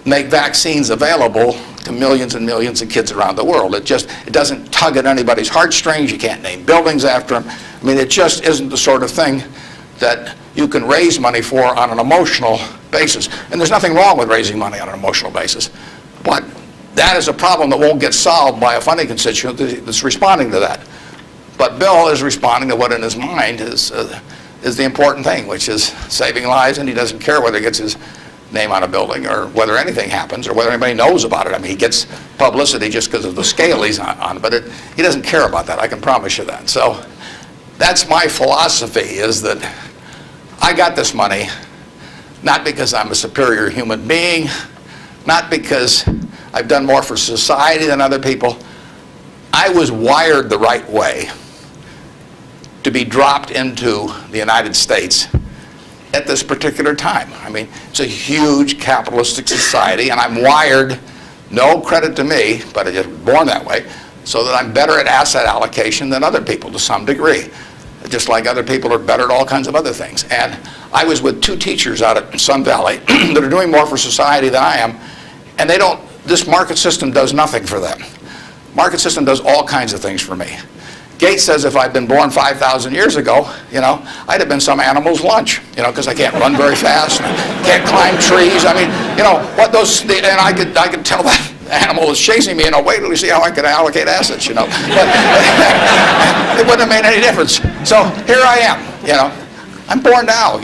make vaccines available to millions and millions of kids around the world. It doesn't tug at anybody's heartstrings. You can't name buildings after them. I mean, it just isn't the sort of thing that you can raise money for on an emotional basis. And there's nothing wrong with raising money on an emotional basis. But that is a problem that won't get solved by a funding constituent that's responding to that. But Bill is responding to what in his mind is the important thing, which is saving lives, and he doesn't care whether he gets his name on a building, or whether anything happens, or whether anybody knows about it. I mean, he gets publicity just because of the scale he's on, but he doesn't care about that, I can promise you that. So that's my philosophy, is that I got this money not because I'm a superior human being, not because I've done more for society than other people. I was wired the right way to be dropped into the United States at this particular time. I mean, it's a huge capitalistic society, and I'm wired, no credit to me, but I just was born that way, so that I'm better at asset allocation than other people to some degree. Just like other people are better at all kinds of other things. And I was with two teachers out at Sun Valley that are doing more for society than I am, and this market system does nothing for them. Market system does all kinds of things for me. Gates says if I'd been born 5,000 years ago, I'd have been some animal's lunch, because I can't run very fast, and I can't climb trees. I mean, and I could tell that animal was chasing me, wait till you see how I could allocate assets, But it wouldn't have made any difference. So here I am, I'm born now,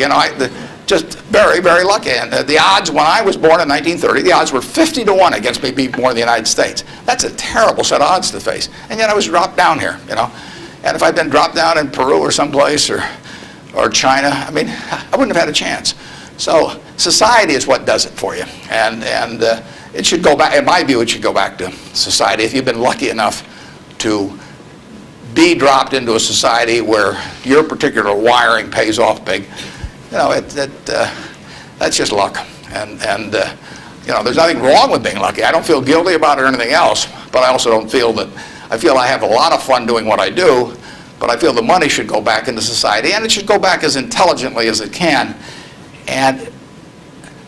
just very, very lucky. And the odds when I was born in 1930, the odds were 50 to 1 against me being born in the United States. That's a terrible set of odds to face. And yet I was dropped down here, And if I'd been dropped down in Peru or someplace or China, I mean, I wouldn't have had a chance. So society is what does it for you. And it should go back, in my view, it should go back to society. If you've been lucky enough to be dropped into a society where your particular wiring pays off big, that's just luck. And there's nothing wrong with being lucky. I don't feel guilty about it or anything else, but I also don't feel that, I feel I have a lot of fun doing what I do, but I feel the money should go back into society, and it should go back as intelligently as it can. And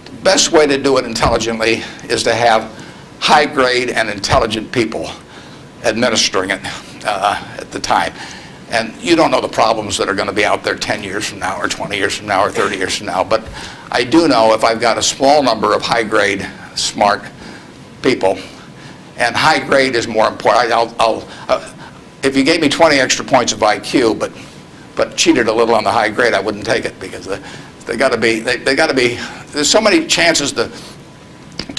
the best way to do it intelligently is to have high-grade and intelligent people administering it at the time. And you don't know the problems that are going to be out there 10 years from now, or 20 years from now, or 30 years from now. But I do know if I've got a small number of high-grade, smart people, and high-grade is more important. If you gave me 20 extra points of IQ, but cheated a little on the high grade, I wouldn't take it, because they got to be. There's so many chances to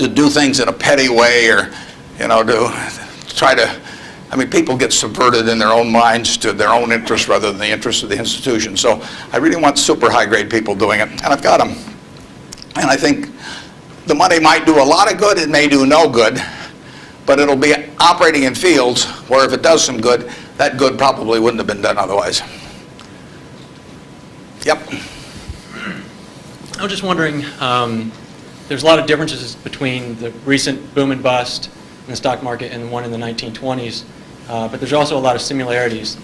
do things in a petty way, or to try to. I mean, people get subverted in their own minds to their own interests rather than the interests of the institution. So I really want super high-grade people doing it, and I've got them. And I think the money might do a lot of good, it may do no good, but it'll be operating in fields where if it does some good, that good probably wouldn't have been done otherwise. Yep. I was just wondering, there's a lot of differences between the recent boom and bust in the stock market and the one in the 1920s. But there's also a lot of similarities,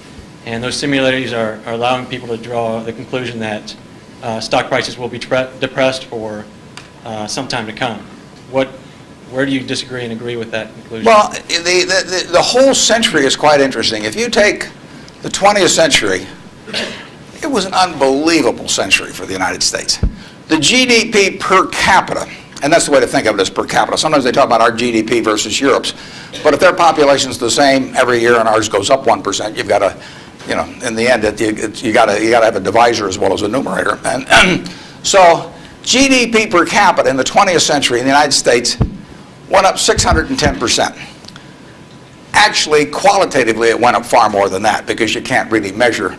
and those similarities are allowing people to draw the conclusion that stock prices will be depressed for some time to come. Where do you disagree and agree with that conclusion? Well, the whole century is quite interesting. If you take the 20th century, it was an unbelievable century for the United States. The GDP per capita, and that's the way to think of it, as per capita. Sometimes they talk about our GDP versus Europe's, but if their population's the same every year and ours goes up 1%, you've got to, in the end, you got to have a divisor as well as a numerator. And so GDP per capita in the 20th century in the United States went up 610%. Actually, qualitatively, it went up far more than that, because you can't really measure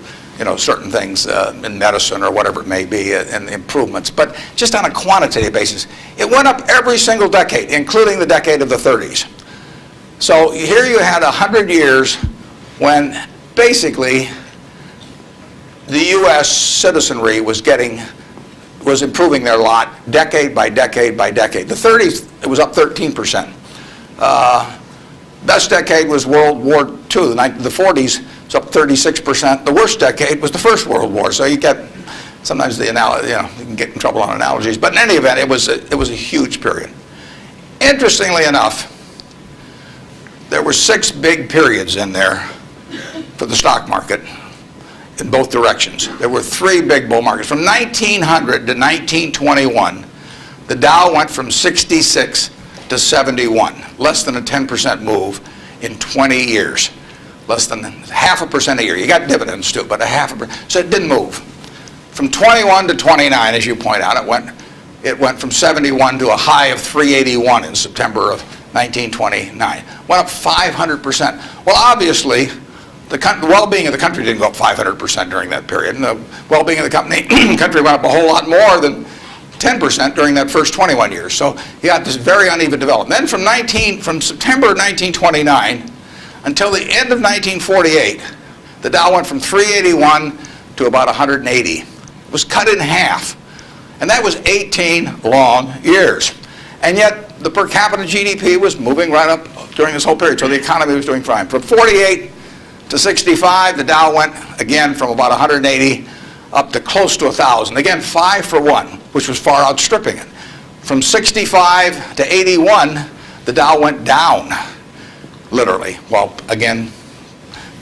certain things in medicine or whatever it may be, and improvements. But just on a quantitative basis, it went up every single decade, including the decade of the 30s. So here you had 100 years when basically the U.S. citizenry was improving their lot decade by decade by decade. The 30s, it was up 13%. Best decade was World War II. The 40s, it's up 36%. The worst decade was the First World War. So you get sometimes you can get in trouble on analogies. But in any event, it was a huge period. Interestingly enough, there were 6 big periods in there for the stock market in both directions. There were 3 big bull markets. From 1900 to 1921, the Dow went from 66 to 71, less than a 10% move in 20 years, less than 0.5% a year. You got dividends too, but 0.5%. So it didn't move. From 21 to 29, as you point out, it went it went from 71 to a high of 381 in September of 1929. Went up 500%. Well, obviously, the well-being of the country didn't go up 500% during that period. And the well-being of the country went up a whole lot more than 10% during that first 21 years. So you got this very uneven development. Then from September 1929 until the end of 1948, the Dow went from 381 to about 180. It was cut in half. And that was 18 long years. And yet the per capita GDP was moving right up during this whole period. So the economy was doing fine. From 48 to 65, the Dow went again from about 180 up to close to 1,000. Again, 5 for 1, which was far outstripping it. From 65 to 81, the Dow went down, literally. Well, again,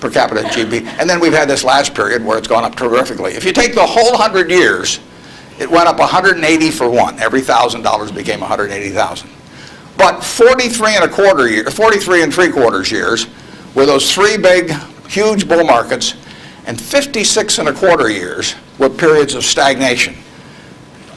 per capita GDP. And then we've had this last period where it's gone up terrifically. If you take the whole 100 years, it went up 180 for 1. Every $1,000 became 180,000. But 43 and 3/4 years were those 3 big, huge bull markets, and 56 and a quarter years were periods of stagnation.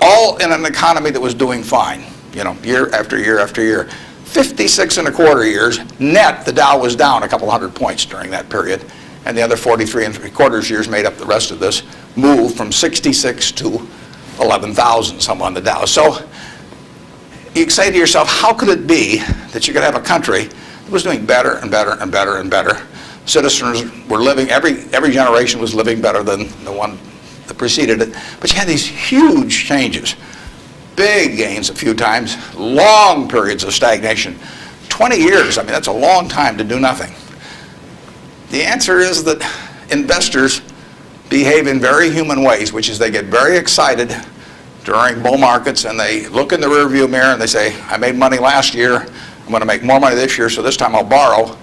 All in an economy that was doing fine, year after year after year. 56 and a quarter years, net, the Dow was down a couple hundred points during that period, and the other 43 and 3/4 years made up the rest of this move from 66 to 11,000 some on the Dow. So you say to yourself, how could it be that you could have a country that was doing better and better and better and better? Citizens were living, every generation was living better than the one that preceded it. But you had these huge changes, big gains a few times, long periods of stagnation. 20 years, I mean, that's a long time to do nothing. The answer is that investors behave in very human ways, which is they get very excited during bull markets and they look in the rearview mirror and they say, I made money last year, I'm going to make more money this year, so this time I'll borrow,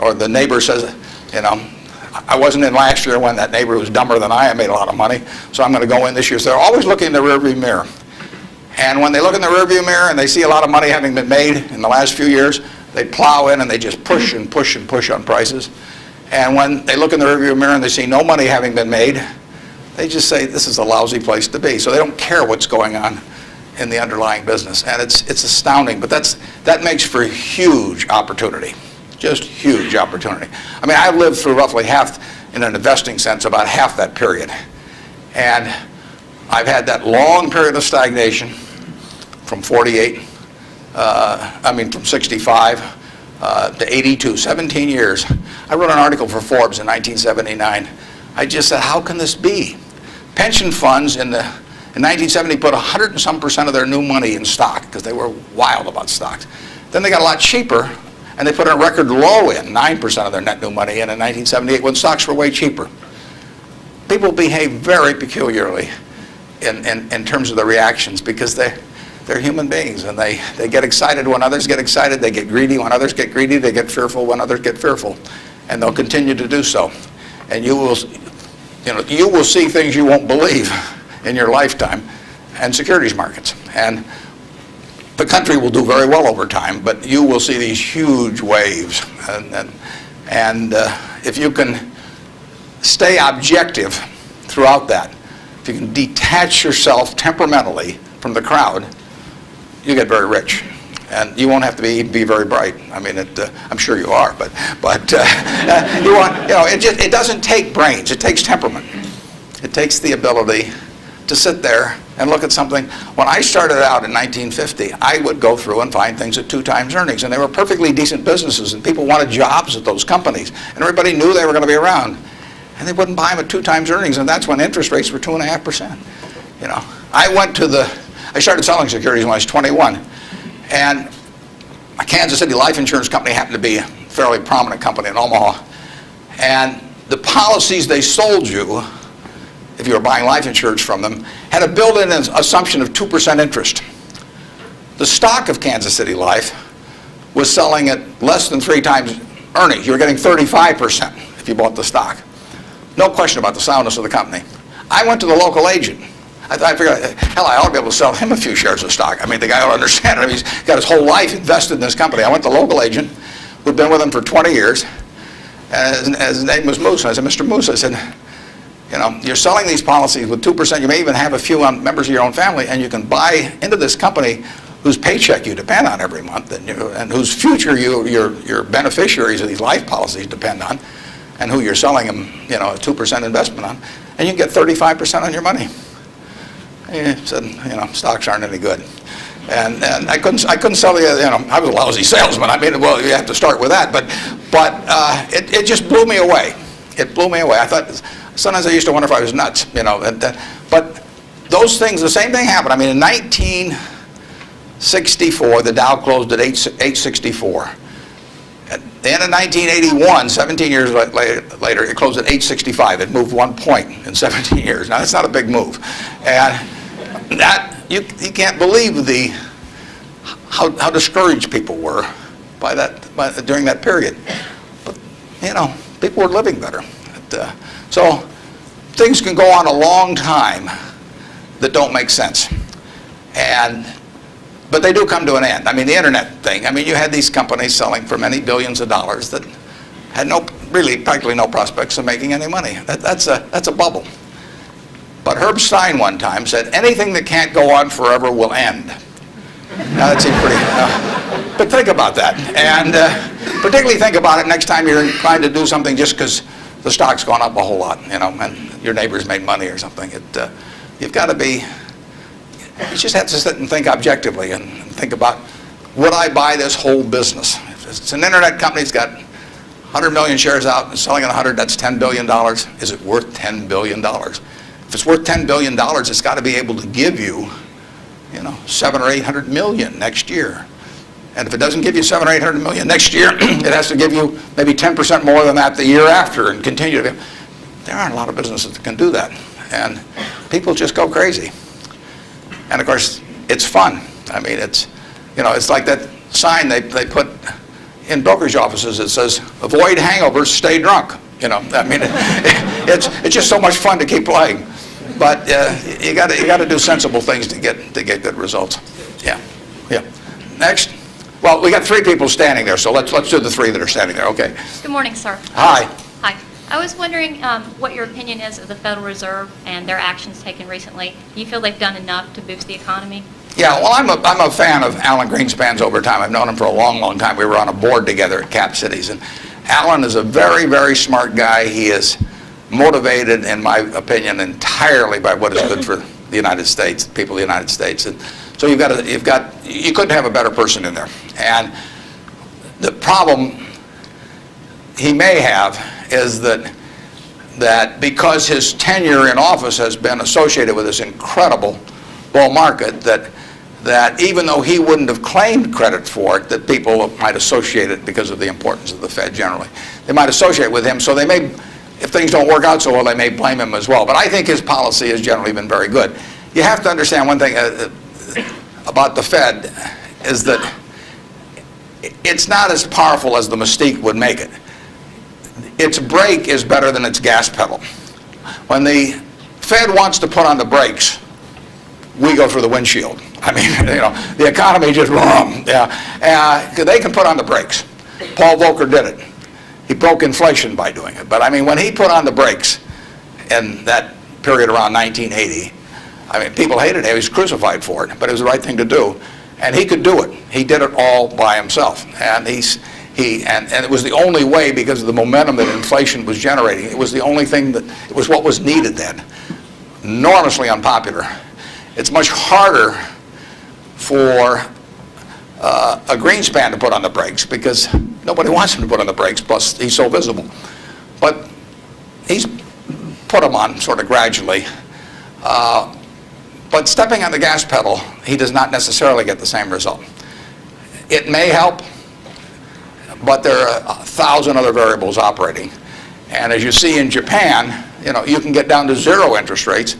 or the neighbor says, I wasn't in last year when that neighbor was dumber than I made a lot of money, so I'm going to go in this year. So they're always looking in the rearview mirror. And when they look in the rearview mirror and they see a lot of money having been made in the last few years, they plow in and they just push and push and push on prices. And when they look in the rearview mirror and they see no money having been made, they just say this is a lousy place to be. So they don't care what's going on in the underlying business. And it's astounding, but that makes for huge opportunity, just huge opportunity. I mean, I've lived through roughly half, in an investing sense, about half that period. And I've had that long period of stagnation from 65 to 82, 17 years. I wrote an article for Forbes in 1979. I just said, how can this be? Pension funds in 1970 put 100 and some % of their new money in stock because they were wild about stocks. Then they got a lot cheaper and they put a record low in, 9% of their net new money in 1978 when stocks were way cheaper. People behave very peculiarly in terms of the reactions because they're human beings and they get excited when others get excited, they get greedy when others get greedy, they get fearful when others get fearful, and they'll continue to do so. And you will see things you won't believe in your lifetime and securities markets. And the country will do very well over time, but you will see these huge waves. And if you can stay objective throughout that, if you can detach yourself temperamentally from the crowd, you get very rich. And you won't have to be very bright. I mean, I'm sure you are, but it doesn't take brains. It takes temperament. It takes the ability to sit there and look at something. When I started out in 1950, I would go through and find things at 2 times earnings, and they were perfectly decent businesses, and people wanted jobs at those companies, and everybody knew they were going to be around, and they wouldn't buy them at 2 times earnings, and that's when interest rates were 2.5%. I started selling securities when I was 21, and a Kansas City life insurance company happened to be a fairly prominent company in Omaha, and the policies they sold you, if you were buying life insurance from them, had a built-in assumption of 2% interest. The stock of Kansas City Life was selling at less than 3 times earnings. You were getting 35% if you bought the stock. No question about the soundness of the company. I went to the local agent. I figured, hell, I ought to be able to sell him a few shares of stock. I mean, the guy ought to understand it. He's got his whole life invested in this company. I went to the local agent who'd been with him for 20 years, and his name was Moose. And I said, Mr. Moose, I said, You're selling these policies with 2%. You may even have a few members of your own family, and you can buy into this company whose paycheck you depend on every month, and whose future your beneficiaries of these life policies depend on, and who you're selling them, a 2% investment on, and you can get 35% on your money. He said, stocks aren't any good. And I couldn't sell you, I was a lousy salesman. I mean, well, you have to start with that. But it just blew me away. It blew me away. I thought, sometimes I used to wonder if I was nuts, But those things, the same thing happened. I mean, in 1964, the Dow closed at 864. At the end of 1981, 17 years later, it closed at 865. It moved 1 point in 17 years. Now, that's not a big move. And that, you can't believe how discouraged people were during that period. But, people were living better. So things can go on a long time that don't make sense. But they do come to an end. I mean, the internet thing, you had these companies selling for many billions of dollars that had practically no prospects of making any money. That's a bubble. But Herb Stein one time said, anything that can't go on forever will end. Now that seems pretty, but think about that. And particularly think about it next time you're inclined to do something just because the stock's gone up a whole lot, and your neighbor's made money or something. You've got to be, you just have to sit and think objectively and think about, would I buy this whole business? If it's an internet company that's got 100 million shares out and selling at 100, that's $10 billion. Is it worth $10 billion? If it's worth $10 billion, it's got to be able to give you, 700 or 800 million next year. And if it doesn't give you 700 or 800 million next year, it has to give you maybe 10% more than that the year after and continue to. There aren't a lot of businesses that can do that. And people just go crazy. And of course, it's fun. I mean, it's like that sign they put in brokerage offices that says, avoid hangovers, stay drunk. It's just so much fun to keep playing. But you got to do sensible things to get good results. Yeah. Next. Well, we got 3 people standing there, so let's do the 3 that are standing there. Okay. Good morning, sir. Hi. Hi. I was wondering what your opinion is of the Federal Reserve and their actions taken recently. Do you feel they've done enough to boost the economy? Yeah, well, I'm a fan of Alan Greenspan's over time. I've known him for a long, long time. We were on a board together at Cap Cities, and Alan is a very, very smart guy. He is motivated, in my opinion, entirely by what is good for the United States, the people of the United States. And so you couldn't have a better person in there. And the problem he may have is that because his tenure in office has been associated with this incredible bull market, that even though he wouldn't have claimed credit for it, that people might associate it because of the importance of the Fed generally. They might associate with him, so they may, if things don't work out so well, they may blame him as well. But I think his policy has generally been very good. You have to understand one thing about the Fed is that it's not as powerful as the mystique would make it. Its brake is better than its gas pedal. When the Fed wants to put on the brakes, we go through the windshield. I mean, the economy just, they can put on the brakes. Paul Volcker did it. He broke inflation by doing it. But I mean, when he put on the brakes in that period around 1980, I mean, people hated him. He was crucified for it, but it was the right thing to do. And he could do it. He did it all by himself. And and it was the only way because of the momentum that inflation was generating. It was the only thing it was what was needed then. Enormously unpopular. It's much harder for a Greenspan to put on the brakes because nobody wants him to put on the brakes, plus he's so visible. But he's put them on sort of gradually. But stepping on the gas pedal, he does not necessarily get the same result. It may help, but there are 1,000 other variables operating. And as you see in Japan, you can get down to 0 interest rates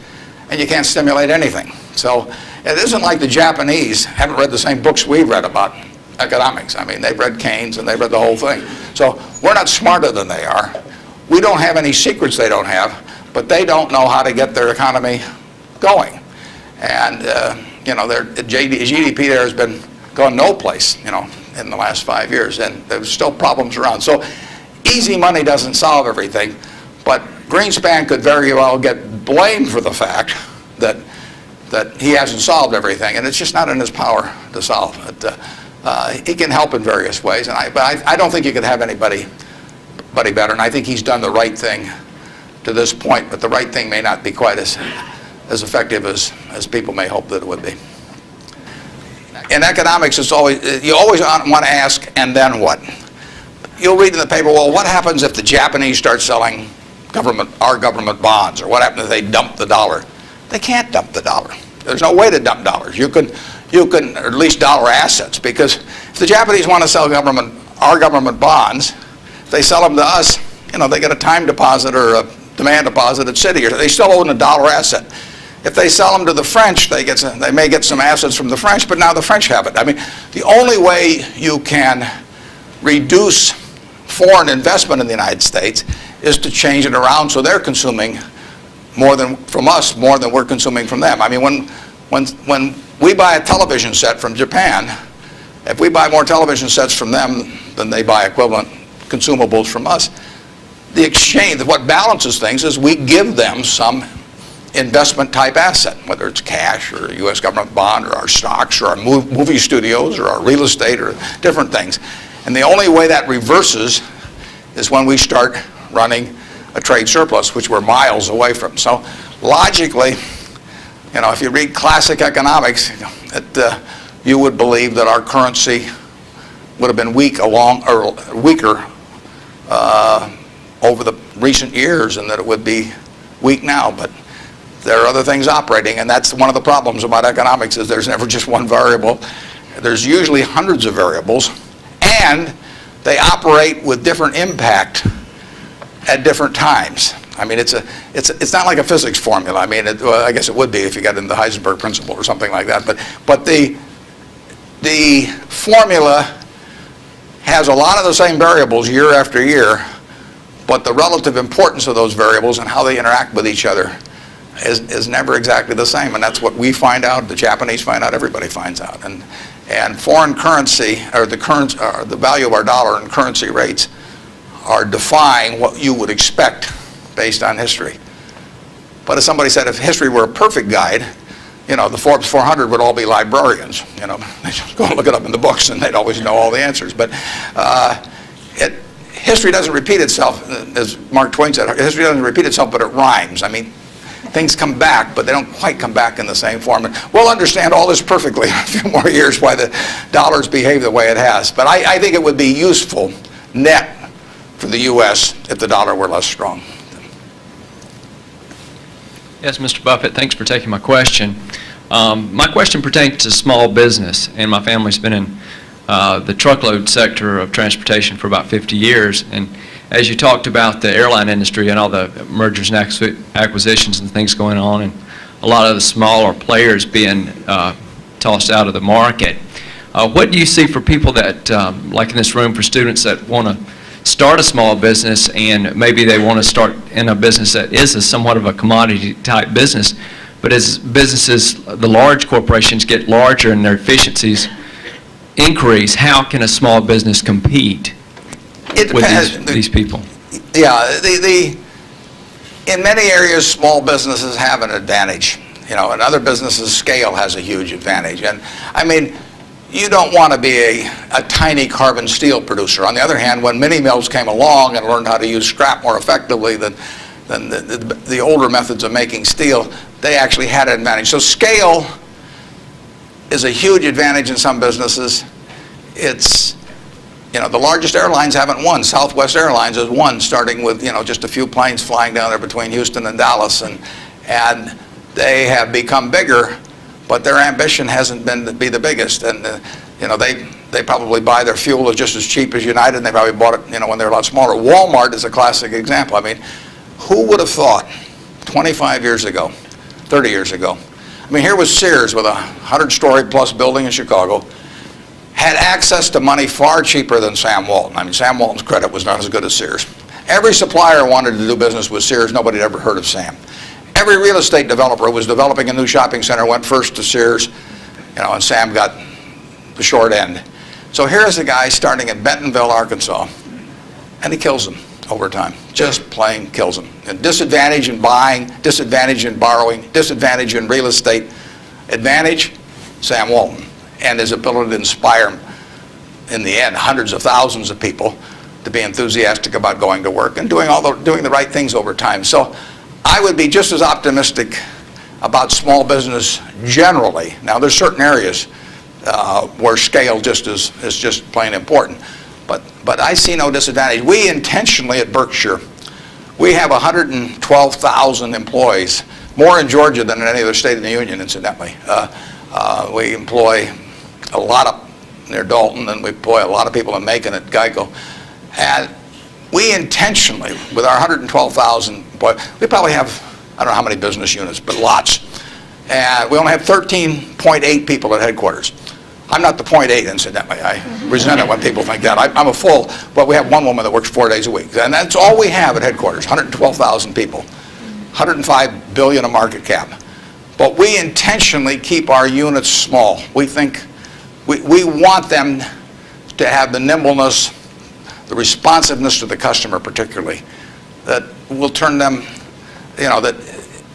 and you can't stimulate anything. So it isn't like the Japanese haven't read the same books we've read about economics. I mean, they've read Keynes and they've read the whole thing. So we're not smarter than they are. We don't have any secrets they don't have, but they don't know how to get their economy going. And, their GDP there has been gone no place, in the last 5 years, and there's still problems around. So easy money doesn't solve everything, but Greenspan could very well get blamed for the fact that he hasn't solved everything, and it's just not in his power to solve it. He can help in various ways, but I don't think you could have anybody better, and I think he's done the right thing to this point, but the right thing may not be quite as effective as people may hope that it would be. In economics, you always want to ask, and then what? You'll read in the paper, well, what happens if the Japanese start selling our government bonds, or what happens if they dump the dollar? They can't dump the dollar. There's no way to dump dollars. You can, or at least dollar assets, because if the Japanese want to sell our government bonds, if they sell them to us, they get a time deposit or a demand deposit at Citi, or they still own a dollar asset. If they sell them to the French, they may get some assets from the French, but now the French have it. I mean, the only way you can reduce foreign investment in the United States is to change it around so they're consuming more than we're consuming from them. I mean, when we buy a television set from Japan, if we buy more television sets from them than they buy equivalent consumables from us, the exchange, what balances things is we give them some investment type asset, whether it's cash or a U.S. government bond or our stocks or our movie studios or our real estate or different things. And the only way that reverses is when we start running a trade surplus, which we're miles away from. So logically, if you read classic economics, you would believe that our currency would have been weaker over the recent years, and that it would be weak now. But there are other things operating, and that's one of the problems about economics, is there's never just one variable. There's usually hundreds of variables, and they operate with different impact at different times. I mean, it's not like a physics formula. I mean, well, I guess it would be if you got into the Heisenberg principle or something like that. But the formula has a lot of the same variables year after year, but the relative importance of those variables and how they interact with each other is never exactly the same. And that's what we find out, the Japanese find out, everybody finds out. And foreign currency, or the value of our dollar and currency rates, are defying what you would expect based on history. But as somebody said, if history were a perfect guide, the Forbes 400 would all be librarians. They just go and look it up in the books, and they'd always know all the answers. But history doesn't repeat itself, as Mark Twain said. History doesn't repeat itself, but it rhymes. I mean, things come back, but they don't quite come back in the same form. And we'll understand all this perfectly in a few more years, why the dollar's behaved the way it has. But I think it would be useful net for the U.S. if the dollar were less strong. Yes, Mr. Buffett, thanks for taking my question. My question pertains to small business, and my family's been in the truckload sector of transportation for about 50 years. And as you talked about the airline industry and all the mergers and acquisitions and things going on, and a lot of the smaller players being tossed out of the market, what do you see for people that, like in this room, for students that want to start a small business, and maybe they want to start in a business that is somewhat of a commodity type business, but as businesses, the large corporations get larger and their efficiencies increase, how can a small business compete with these people? Yeah, in many areas, small businesses have an advantage. In other businesses, scale has a huge advantage. And I mean, you don't want to be a tiny carbon steel producer. On the other hand, when mini mills came along and learned how to use scrap more effectively than the older methods of making steel, they actually had an advantage. So scale is a huge advantage in some businesses. It's, the largest airlines haven't won. Southwest Airlines has won, starting with, just a few planes flying down there between Houston and Dallas. And they have become bigger, but their ambition hasn't been to be the biggest. And, they probably buy their fuel just as cheap as United, and they probably bought it, when they're a lot smaller. Walmart is a classic example. I mean, who would have thought 25 years ago, 30 years ago, I mean, here was Sears with a 100-story plus building in Chicago, had access to money far cheaper than Sam Walton. I mean, Sam Walton's credit was not as good as Sears. Every supplier wanted to do business with Sears. Nobody had ever heard of Sam. Every real estate developer who was developing a new shopping center went first to Sears, and Sam got the short end. So here's a guy starting in Bentonville, Arkansas, and he kills them. over time. Just plain kills them. And disadvantage in buying, disadvantage in borrowing, disadvantage in real estate. Advantage, Sam Walton, and his ability to inspire, in the end, hundreds of thousands of people to be enthusiastic about going to work and doing the right things over time. So I would be just as optimistic about small business generally. Now, there's certain areas where scale is just plain important. But I see no disadvantage. We intentionally at Berkshire, we have 112,000 employees, more in Georgia than in any other state in the union, incidentally. We employ a lot near Dalton, and we employ a lot of people in Macon at Geico. And we intentionally, with our 112,000 employees, we probably have, I don't know how many business units, but lots. And we only have 13.8 people at headquarters. I'm not the 0.8, incidentally. I resent it when people think that. I'm a full, but we have one woman that works 4 days a week. And that's all we have at headquarters, 112,000 people, 105 billion a market cap. But we intentionally keep our units small. We think, we want them to have the nimbleness, the responsiveness to the customer particularly, that will turn them, that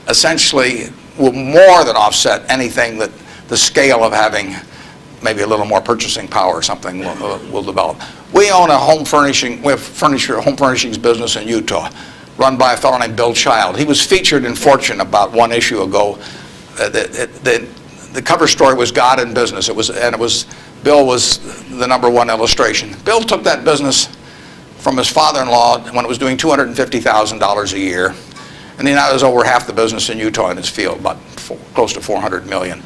essentially will more than offset anything that the scale of having maybe a little more purchasing power or something will develop. We own a home furnishings business in Utah, run by a fellow named Bill Child. He was featured in Fortune about one issue ago. The cover story was God in Business. Bill was the #1 illustration. Bill took that business from his father-in-law when it was doing $250,000 a year, and he now has over half the business in Utah in his field, about close to $400 million.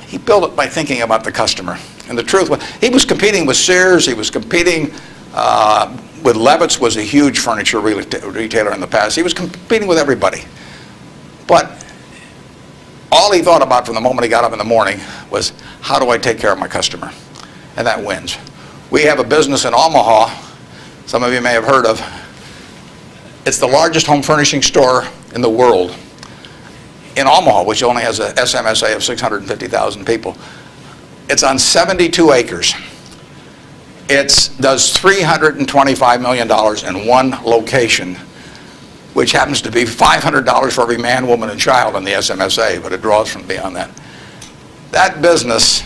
He built it by thinking about the customer. And the truth was, he was competing with Sears, he was competing with Levitt's, was a huge furniture retailer in the past. He was competing with everybody. But all he thought about from the moment he got up in the morning was, how do I take care of my customer? And that wins. We have a business in Omaha, some of you may have heard of. It's the largest home furnishing store in the world. In Omaha, which only has a SMSA of 650,000 people. It's on 72 acres. It does $325 million in one location, which happens to be $500 for every man, woman, and child in the SMSA, but it draws from beyond that. That business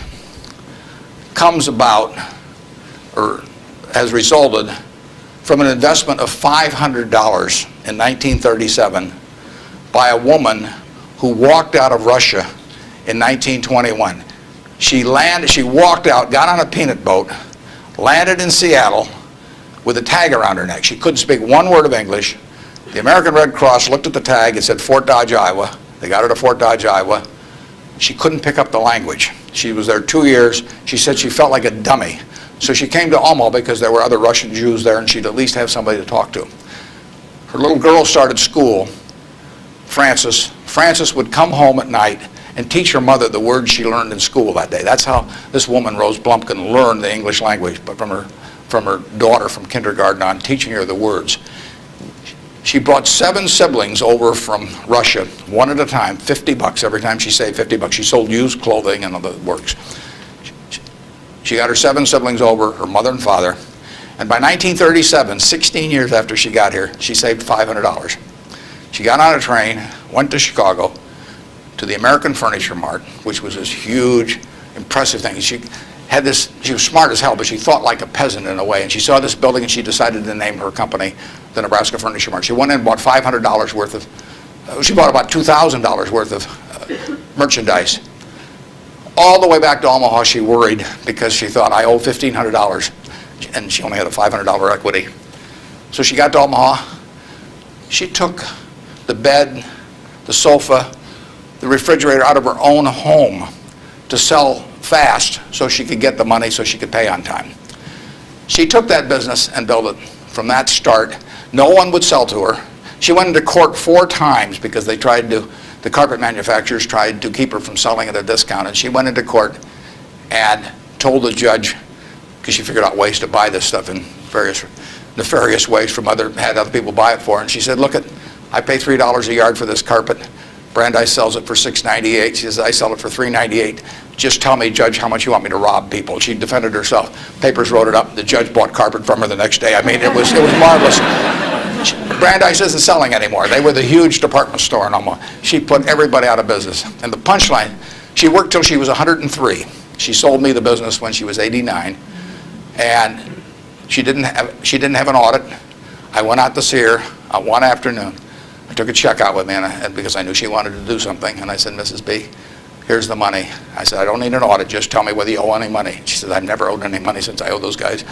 comes about, or has resulted, from an investment of $500 in 1937 by a woman who walked out of Russia in 1921. She walked out, got on a peanut boat, landed in Seattle with a tag around her neck. She couldn't speak one word of English. The American Red Cross looked at the tag. It said Fort Dodge, Iowa. They got her to Fort Dodge, Iowa. She couldn't pick up the language. She was there 2 years. She said she felt like a dummy. So she came to Omaha because there were other Russian Jews there, and she'd at least have somebody to talk to. Her little girl started school, Frances. Frances would come home at night and teach her mother the words she learned in school that day. That's how this woman, Rose Blumpkin, learned the English language, but from her daughter from kindergarten on, teaching her the words. She brought 7 siblings over from Russia, one at a time, $50 every time she saved $50. She sold used clothing and other works. She got her 7 siblings over, her mother and father, and by 1937, 16 years after she got here, she saved $500. She got on a train, went to Chicago, to the American Furniture Mart, which was this huge, impressive thing. She was smart as hell, but she thought like a peasant in a way, and she saw this building and she decided to name her company the Nebraska Furniture Mart. She went in and bought $500 worth of, she bought about $2,000 worth of merchandise. All the way back to Omaha, she worried because she thought, I owe $1,500, and she only had a $500 equity. So she got to Omaha. She took the bed, the sofa, the refrigerator out of her own home to sell fast so she could get the money so she could pay on time. She took that business and built it from that start. No one would sell to her. She went into court 4 times because the carpet manufacturers tried to keep her from selling at a discount, and she went into court and told the judge, because she figured out ways to buy this stuff in various nefarious ways from had other people buy it for her, and she said, look, I pay $3 a yard for this carpet. Brandeis sells it for $6.98. She says, I sell it for $3.98. Just tell me, Judge, how much you want me to rob people. She defended herself. Papers wrote it up. The judge bought carpet from her the next day. I mean, it was marvelous. Brandeis isn't selling anymore. They were the huge department store in Omaha. She put everybody out of business. And the punchline, she worked till she was 103. She sold me the business when she was 89. And she didn't have an audit. I went out to see her one afternoon. I took a check out with me because I knew she wanted to do something. And I said, Mrs. B, here's the money. I said, I don't need an audit. Just tell me whether you owe any money. She said, I've never owed any money since I owed those guys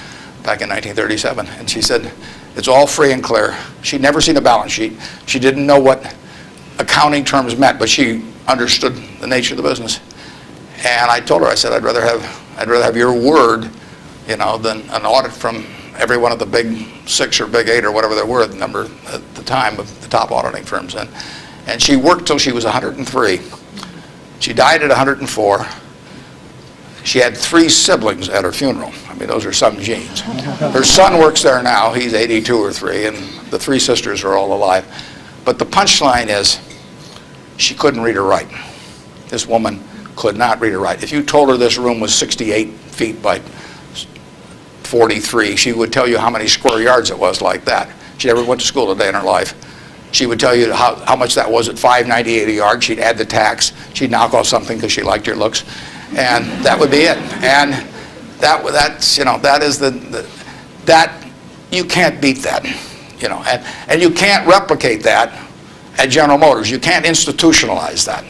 back in 1937. And she said, it's all free and clear. She'd never seen a balance sheet. She didn't know what accounting terms meant, but she understood the nature of the business. And I told her, I said, I'd rather have your word, than an audit from every one of the big 6 or big 8 or whatever there were, the number at the time of the top auditing firms. And she worked till she was 103. She died at 104. She had 3 siblings at her funeral. I mean, those are some genes. Her son works there now. He's 82 or 3, and the 3 sisters are all alive. But the punchline is, she couldn't read or write. This woman could not read or write. If you told her this room was 68 feet by 43, she would tell you how many square yards it was like that. She never went to school a day in her life. She would tell you how much that was at 5.98 a yard. She'd add the tax. She'd knock off something because she liked your looks. And that would be it. And that is that you can't beat that, and you can't replicate that at General Motors. You can't institutionalize that.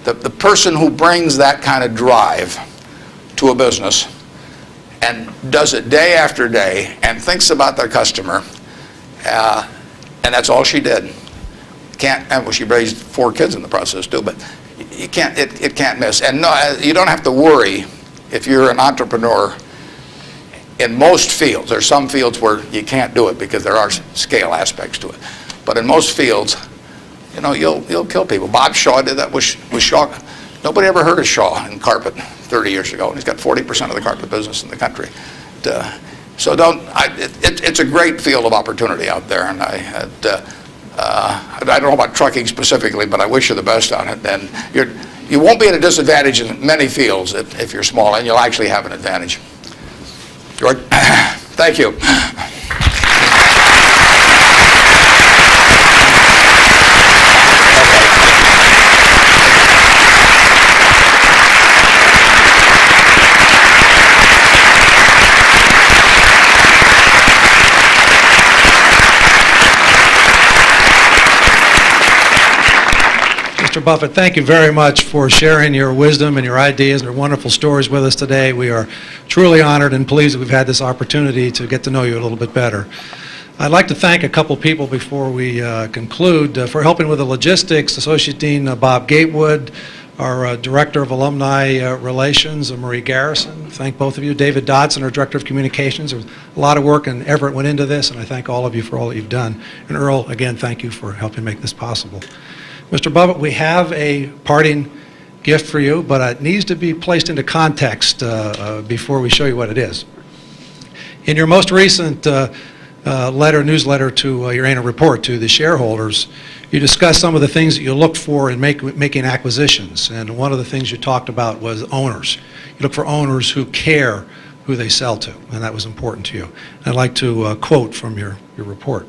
The person who brings that kind of drive to a business and does it day after day and thinks about their customer, and that's all she did. She raised 4 kids in the process too, but you can't. It can't miss. And no, you don't have to worry if you're an entrepreneur. In most fields, there are some fields where you can't do it because there are scale aspects to it. But in most fields, you'll kill people. Bob Shaw did that with Shaw. Nobody ever heard of Shaw in carpet 30 years ago, and he's got 40% of the carpet business in the country. So it's a great field of opportunity out there, and I don't know about trucking specifically, but I wish you the best on it. And you won't be at a disadvantage in many fields if you're small, and you'll actually have an advantage. George, thank you. Mr. Buffett, thank you very much for sharing your wisdom and your ideas and your wonderful stories with us today. We are truly honored and pleased that we've had this opportunity to get to know you a little bit better. I'd like to thank a couple people before we conclude for helping with the logistics. Associate Dean Bob Gatewood, our Director of Alumni Relations, Marie Garrison. Thank both of you. David Dodson, our Director of Communications. There was a lot of work and effort went into this, and I thank all of you for all that you've done. And Earl, again, thank you for helping make this possible. Mr. Buffett, we have a parting gift for you, but it needs to be placed into context before we show you what it is. In your most recent newsletter to your annual report to the shareholders, you discussed some of the things that you look for in making acquisitions, and one of the things you talked about was owners. You look for owners who care who they sell to, and that was important to you. I'd like to quote from your report.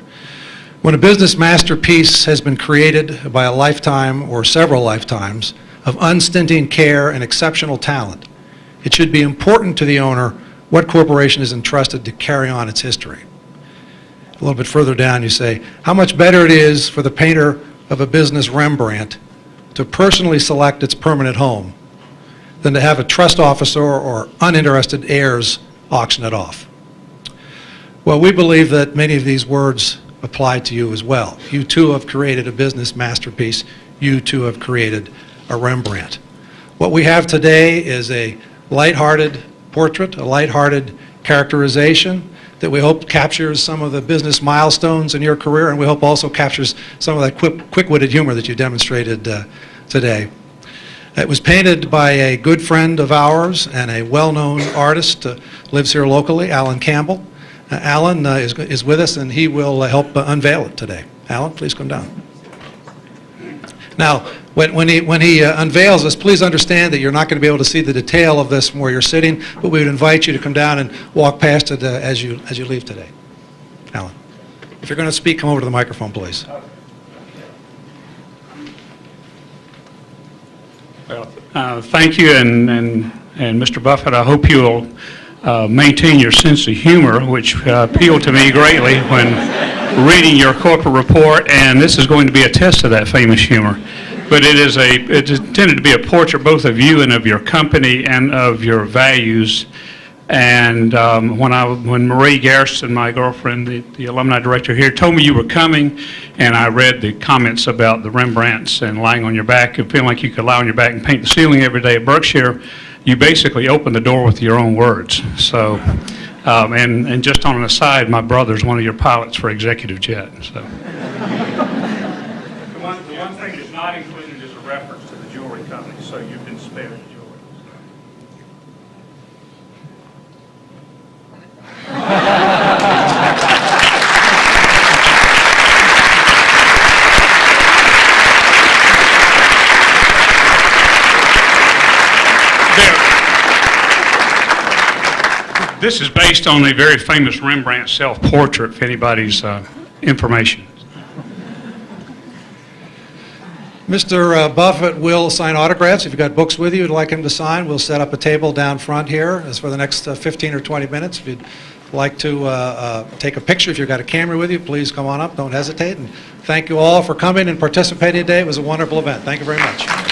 When a business masterpiece has been created by a lifetime or several lifetimes of unstinting care and exceptional talent, it should be important to the owner what corporation is entrusted to carry on its history. A little bit further down you say, how much better it is for the painter of a business Rembrandt to personally select its permanent home than to have a trust officer or uninterested heirs auction it off. Well, we believe that many of these words apply to you as well. You too have created a business masterpiece. You too have created a Rembrandt. What we have today is a lighthearted portrait, a lighthearted characterization that we hope captures some of the business milestones in your career, and we hope also captures some of that quick-witted humor that you demonstrated today. It was painted by a good friend of ours and a well-known artist, lives here locally, Alan Campbell. Alan is with us, and he will help unveil it today. Alan, please come down. Now, when he unveils this, please understand that you're not going to be able to see the detail of this from where you're sitting, but we would invite you to come down and walk past it as you leave today. Alan. If you're going to speak, come over to the microphone, please. Thank you, and Mr. Buffett, I hope you'll maintain your sense of humor, which appealed to me greatly when reading your corporate report, and this is going to be a test of that famous humor. But it's intended to be a portrait both of you and of your company and of your values. And when Marie Garrison, my girlfriend, the alumni director here, told me you were coming, and I read the comments about the Rembrandts and lying on your back and feeling like you could lie on your back and paint the ceiling every day at Berkshire, you basically opened the door with your own words. So, and just on an aside, my brother's one of your pilots for Executive Jet. So. The one thing that's not included is a reference to the jewelry company, so you've been spared the jewelry. This is based on a very famous Rembrandt self-portrait, if anybody's information. Mr. Buffett will sign autographs. If you've got books with you you'd like him to sign, we'll set up a table down front here as for the next 15 or 20 minutes. If you'd like to take a picture, if you've got a camera with you, please come on up. Don't hesitate. And thank you all for coming and participating today. It was a wonderful event. Thank you very much.